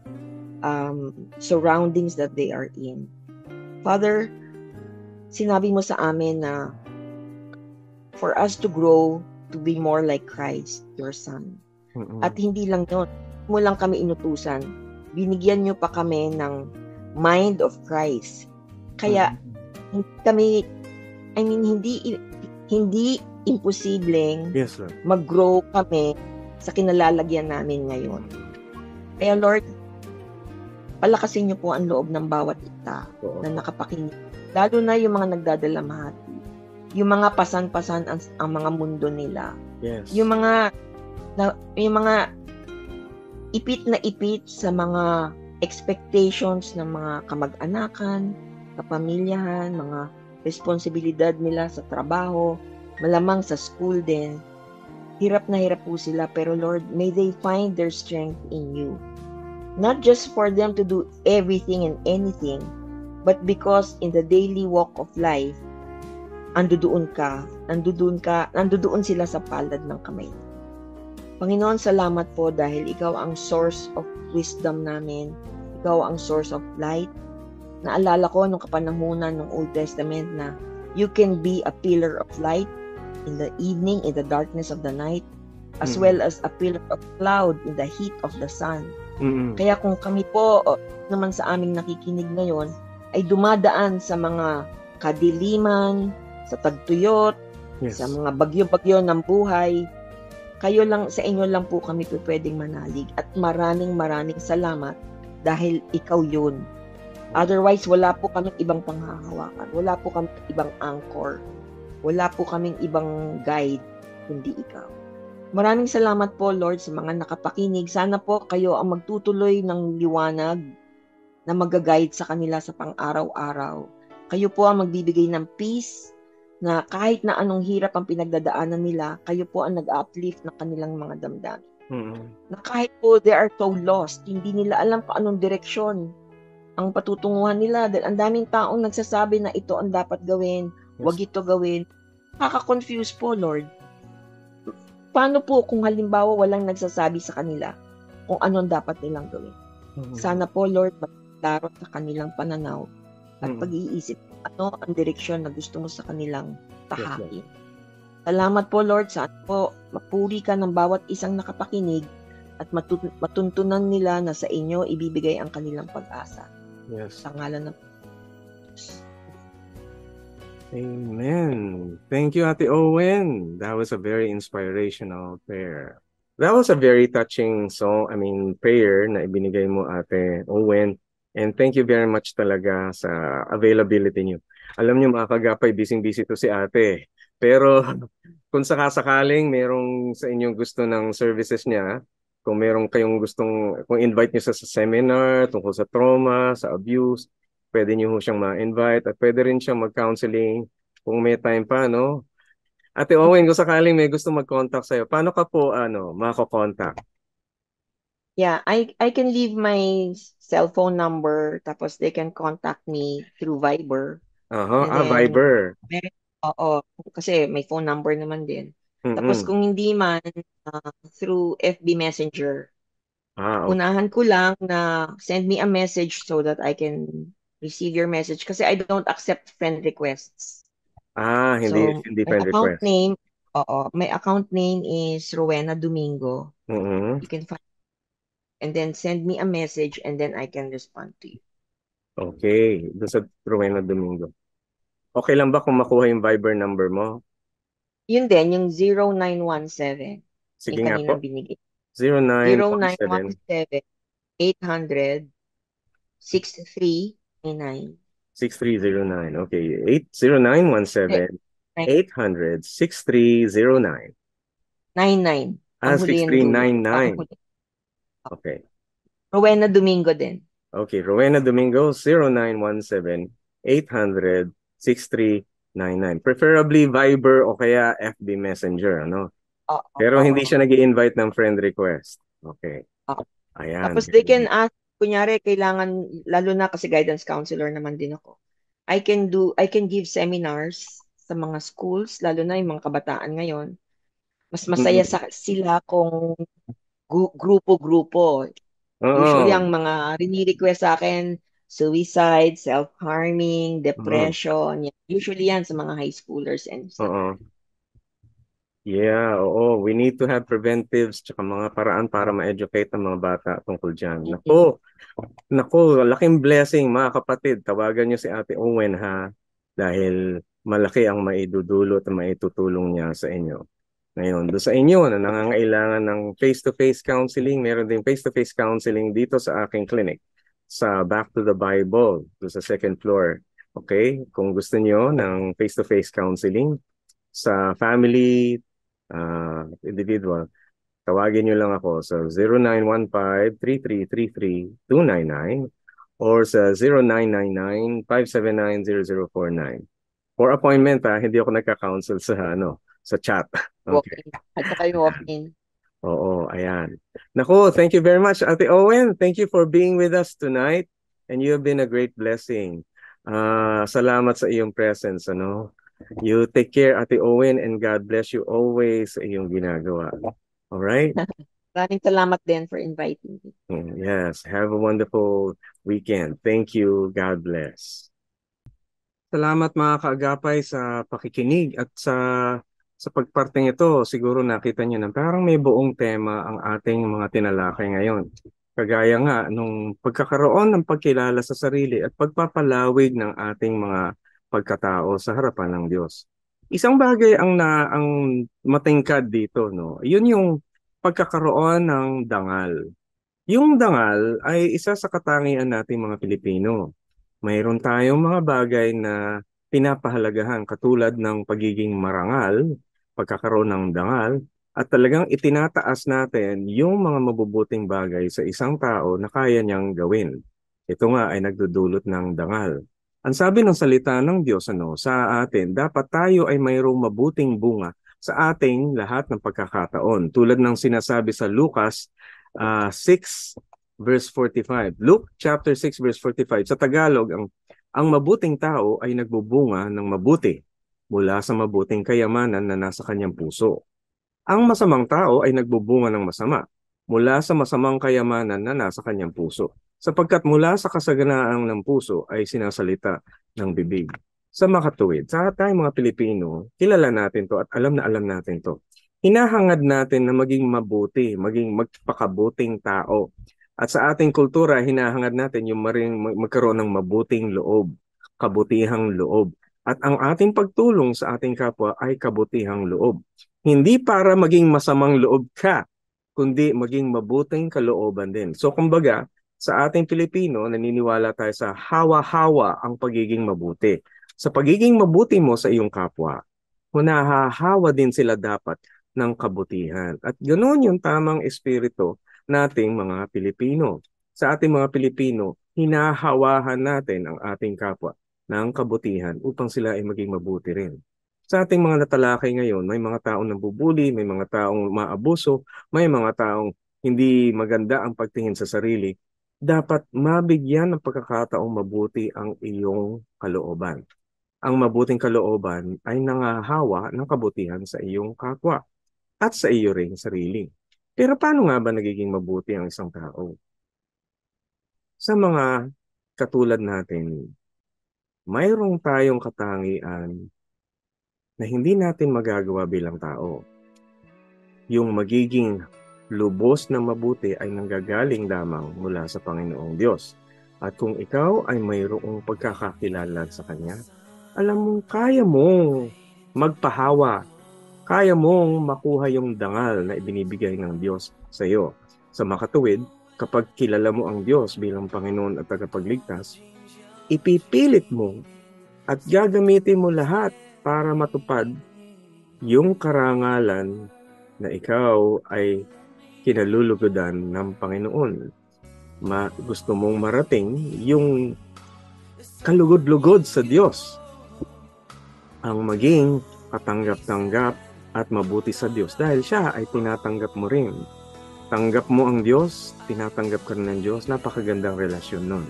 surroundings that they are in. Father, sinabi mo sa amin na for us to grow to be more like Christ, your Son. At hindi lang yun, mo lang kami inutusan. Binigyan nyo pa kami ng mind of Christ. Kaya kami, hindi imposibleng mag-grow kami sa kinalalagyan namin ngayon. Kaya Lord, palakasin niyo po ang loob ng bawat isa na nakapakinig. Lalo na yung mga nagdadalamhati. Yung mga pasan-pasan ang mga mundo nila. Yes. Yung mga ipit na ipit sa mga expectations ng mga kamag-anakan, kapamilyahan, mga responsibilidad nila sa trabaho, malamang sa school din. Hirap na hirap po sila, pero Lord, may they find their strength in you. Not just for them to do everything and anything, but because in the daily walk of life, nandoon sila sa palad ng kamay. Panginoon, salamat po dahil ikaw ang source of wisdom namin. Ikaw ang source of light. Naalala ko nung kapanahunan ng Old Testament na you can be a pillar of light in the evening, in the darkness of the night, as well as a pillar of cloud in the heat of the sun. Kaya kung kami po naman sa aming nakikinig ngayon ay dumadaan sa mga kadiliman, sa tagtuyot, sa mga bagyo-bagyo ng buhay, sa inyo lang po kami pwedeng manalig at maraming salamat dahil ikaw yun. Otherwise, wala po kaming ibang panghahawakan, wala po kaming ibang anchor, wala po kaming ibang guide, kundi ikaw. Maraming salamat po, Lord, sa mga nakapakinig. Sana po kayo ang magtutuloy ng liwanag na mag-guide sa kanila sa pang-araw-araw. Kayo po ang magbibigay ng peace na kahit na anong hirap ang pinagdadaanan nila, kayo po ang nag-uplift ng kanilang mga damdamin. Na kahit po they are so lost, hindi nila alam kung anong direksyon ang patutunguhan nila dahil ang daming taong nagsasabi na ito ang dapat gawin, wag ito gawin. Nakaka-confuse po, Lord. Paano po kung halimbawa walang nagsasabi sa kanila kung anong dapat nilang gawin? Sana po, Lord, magklaro sa kanilang pananaw at pag-iisip ano ang direksyon na gusto mo sa kanilang tahakin. Salamat po, Lord, sa po mapuri ka ng bawat isang nakapakinig at matuntunan nila na sa inyo ibibigay ang kanilang pag-asa. Yes. Sa ngalan ng Amen. Thank you, Ate Owen. That was a very inspirational prayer. That was a very touching prayer na ibinigay mo, Ate Owen. And thank you very much talaga sa availability niyo. Alam niyo mga kagapay, busy-busy to si Ate. Pero kung sakasakaling merong sa inyong gusto ng services niya, kung merong kayong kung invite niyo sa seminar tungkol sa trauma, sa abuse, pwede niyo siyang ma-invite at pwede rin siyang mag-counseling kung may time pa, no? Ate Owen, kung sakaling may gusto mag-contact sa'yo, paano ka po, mako-contact? Yeah, I can leave my cell phone number, tapos they can contact me through Viber. Aha, And then, Viber. oo, kasi may phone number naman din. Tapos Mm-mm. kung hindi man, through FB Messenger, Okay. unahan ko lang na send me a message so that I can receive your message kasi I don't accept friend requests. Hindi, So, hindi my friend account request. name, my account name is Rowena Domingo. Mm-mm. You can find, and then send me a message and then I can respond to you. Okay, doon sa Rowena Domingo. Okay lang ba kung makuha yung Viber number mo? Yun din, yung 0917, Sige yung nga po. kaninang binigay. 0917 0917 800 6399. 6309. Okay, 0917 800 6309. 99. Ang huli yung dulo. Ang 6399. huli. Okay. Rowena Domingo din. Okay, Rowena Domingo, 0917-800-6399. Preferably Viber o kaya FB Messenger, ano? Oo, Pero hindi oo, siya nag-i-invite ng friend request. Okay. oo. Ayan. Tapos they can ask, kunyari, kailangan, lalo na kasi guidance counselor naman din ako. I can give seminars sa mga schools, lalo na yung mga kabataan ngayon. Mas masaya Mm. sila kung grupo-grupo. Usually, Oo. ang mga rini-request sa akin, suicide, self-harming, Oo. depression. Usually yan sa mga high schoolers and stuff. Oo. Yeah, oo. We need to have preventives tsaka mga paraan para ma-educate ang mga bata tungkol dyan. Mm-mm. Naku, laking blessing mga kapatid. Tawagan niyo si Ate Owen ha. Dahil malaki ang maidudulot at maitutulong niya sa inyo. Ngayon, doon sa inyo na nangangailangan ng face-to-face counseling, meron din face-to-face counseling dito sa aking clinic sa Back to the Bible, doon sa second floor. Okay? Kung gusto niyo ng face-to-face counseling sa family, individual, tawagin nyo lang ako sa 0915-3333-299 or sa 0999-579-0049. For appointment hindi ako nagka-counsel sa chat. Okay. Walk-in. At saka yung walk-in. Oo, ayan. Naku, thank you very much, Ate Owen. Thank you for being with us tonight. And you have been a great blessing. Salamat sa iyong presence, ano? You take care, Ate Owen, and God bless you always sa iyong ginagawa. All right? Maraming salamat din for inviting me. Yes, have a wonderful weekend. Thank you. God bless. Salamat mga kaagapay sa pakikinig at sa pagparting ito. Siguro nakita niyo na parang may buong tema ang ating mga tinalakay ngayon. Kagaya nga nung pagkakaroon ng pagkilala sa sarili at pagpapalawig ng ating mga pagkatao sa harapan ng Diyos. Isang bagay ang matingkad dito, no. Yun yung pagkakaroon ng dangal. Yung dangal ay isa sa katangian nating mga Pilipino. Mayroon tayong mga bagay na pinapahalagahan katulad ng pagiging marangal, pagkakaroon ng dangal, at talagang itinataas natin yung mga mabubuting bagay sa isang tao na kaya niyang gawin. Ito nga ay nagdudulot ng dangal. Ang sabi ng salita ng Diyos sa atin, dapat tayo ay mayroong mabuting bunga sa ating lahat ng pagkakataon. Tulad ng sinasabi sa Lucas 6 verse 45. Luke chapter 6 verse 45. Sa Tagalog, ang mabuting tao ay nagbubunga ng mabuti mula sa mabuting kayamanan na nasa kanyang puso. Ang masamang tao ay nagbubunga ng masama mula sa masamang kayamanan na nasa kanyang puso. Sapagkat mula sa kasaganaan ng puso ay sinasalita ng bibig. Sa makatuwid, sa tayong mga Pilipino, kilala natin to at alam na alam natin to. Hinahangad natin na maging mabuti, maging magpakabuting tao. At sa ating kultura, hinahangad natin yung magkaroon ng mabuting loob, kabutihang loob. At ang ating pagtulong sa ating kapwa ay kabutihang loob. Hindi para maging masamang loob ka, kundi maging mabuting kalooban din. So kumbaga, sa ating Pilipino, naniniwala tayo sa hawa-hawa ang pagiging mabuti. Sa pagiging mabuti mo sa iyong kapwa, hunahahawa din sila dapat ng kabutihan. At ganoon yung tamang espiritu nating mga Pilipino. Sa ating mga Pilipino, hinahawahan natin ang ating kapwa ng kabutihan upang sila ay maging mabuti rin. Sa ating mga natalakay ngayon, may mga taong nambubuli, may mga taong maabuso, may mga taong hindi maganda ang pagtingin sa sarili. Dapat mabigyan ng pagkakataong mabuti ang iyong kalooban. Ang mabuting kalooban ay nangahawa ng kabutihan sa iyong kapwa at sa iyo ring sarili. Pero paano nga ba nagiging mabuti ang isang tao? Sa mga katulad natin, mayroong tayong katangian na hindi natin magagawa bilang tao. Yung magiging lubos na mabuti ay nanggagaling lamang mula sa Panginoong Diyos. At kung ikaw ay mayroong pagkakakilala sa Kanya, alam mong kaya mong magpahawa, kaya mong makuha yung dangal na ibinibigay ng Diyos sa iyo. Sa makatuwid, kapag kilala mo ang Diyos bilang Panginoon at tagapagligtas, ipipilit mo at gagamitin mo lahat para matupad yung karangalan na ikaw ay kinalulugodan ng Panginoon. Gusto mong marating yung kalugod-lugod sa Diyos. Ang maging katanggap-tanggap at mabuti sa Diyos dahil siya ay tinatanggap mo rin. Tanggap mo ang Diyos, tinatanggap ka rin ng Diyos, napakagandang relasyon nun.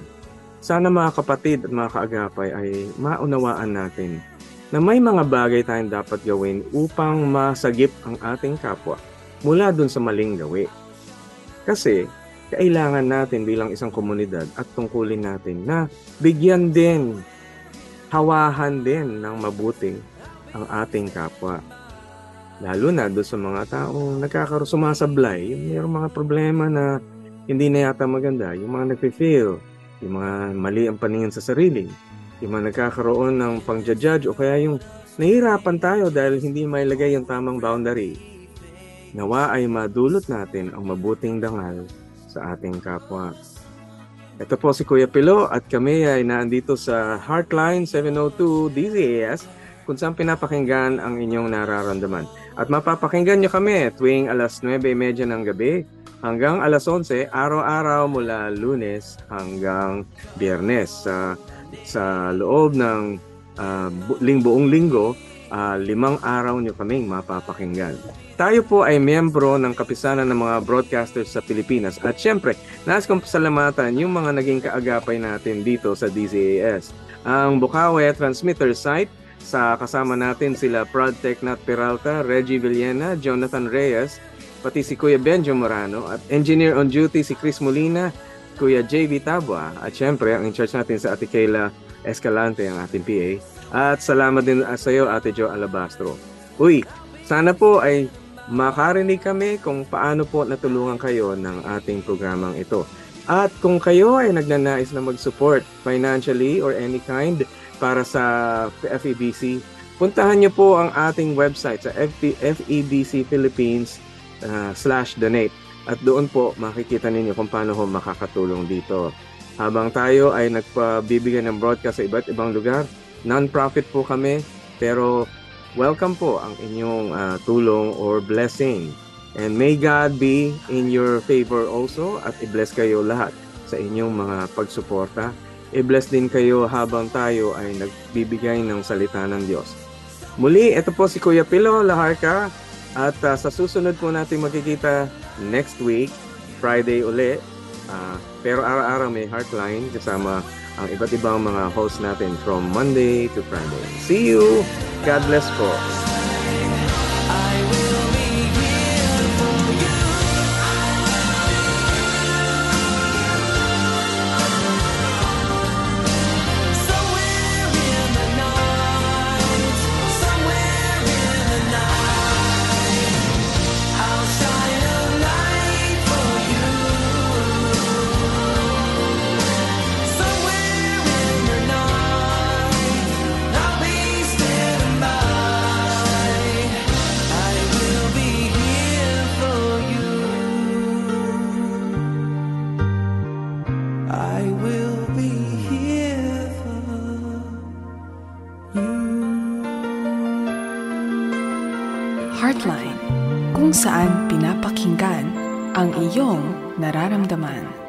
Sana mga kapatid at mga kaagapay ay maunawaan natin na may mga bagay tayong dapat gawin upang masagip ang ating kapwa mula dun sa maling gawi. Kasi kailangan natin bilang isang komunidad at tungkulin natin na bigyan din, hawahan din ng mabuti ang ating kapwa. Lalo na doon sa mga taong sumasablay, mayroong mga problema na hindi na yata maganda, yung mga nag-feel, yung mga mali ang paningin sa sarili, yung mga nagkakaroon ng pang-judge o kaya yung nahihirapan tayo dahil hindi mailagay yung tamang boundary. Nawa ay madulot natin ang mabuting dangal sa ating kapwa. Ito po si Kuya Pilo at kami ay naandito sa Heartline 702 DZAS kung saan pinapakinggan ang inyong nararamdaman. At mapapakinggan nyo kami tuwing alas 9:30 ng gabi hanggang alas 11, araw-araw mula Lunes hanggang Biyernes. Sa loob ng buong linggo, 5 araw nyo kaming mapapakinggan. Tayo po ay miyembro ng Kapisanan ng mga Broadcasters sa Pilipinas. At syempre, nais kong pasalamatan yung mga naging kaagapay natin dito sa DZAS. Ang Bukawe Transmitter Site, sa kasama natin sila Prodtech Nat Peralta, Reggie Villena, Jonathan Reyes, pati si Kuya Benjo Morano, at Engineer on Duty si Chris Molina, Kuya JV Tabua, at syempre ang in-charge natin sa Ate Kayla Escalante, ang ating PA. At salamat din sa iyo, Ate Jo Alabastro. Uy, sana po ay makarinig kami kung paano po natulungan kayo ng ating programang ito. At kung kayo ay nagnanais na mag-support financially or any kind para sa FEBC, puntahan niyo po ang ating website sa FEBC Philippines /donate. At doon po makikita ninyo kung paano ho makakatulong dito. Habang tayo ay nagpabibigay ng broadcast sa iba't ibang lugar, non-profit po kami, pero welcome po ang inyong tulong or blessing. And may God be in your favor also at i-bless kayo lahat sa inyong mga pagsuporta. I-bless din kayo habang tayo ay nagbibigay ng salita ng Diyos. Muli, ito po si Kuya Pilo Laharca. At sa susunod po natin makikita next week, Friday uli. Pero araw-araw may Heartline kasama ang iba't ibang mga hosts natin from Monday to Friday. See you! God bless po! Heartline, kung saan pinapakinggan ang iyong nararamdaman.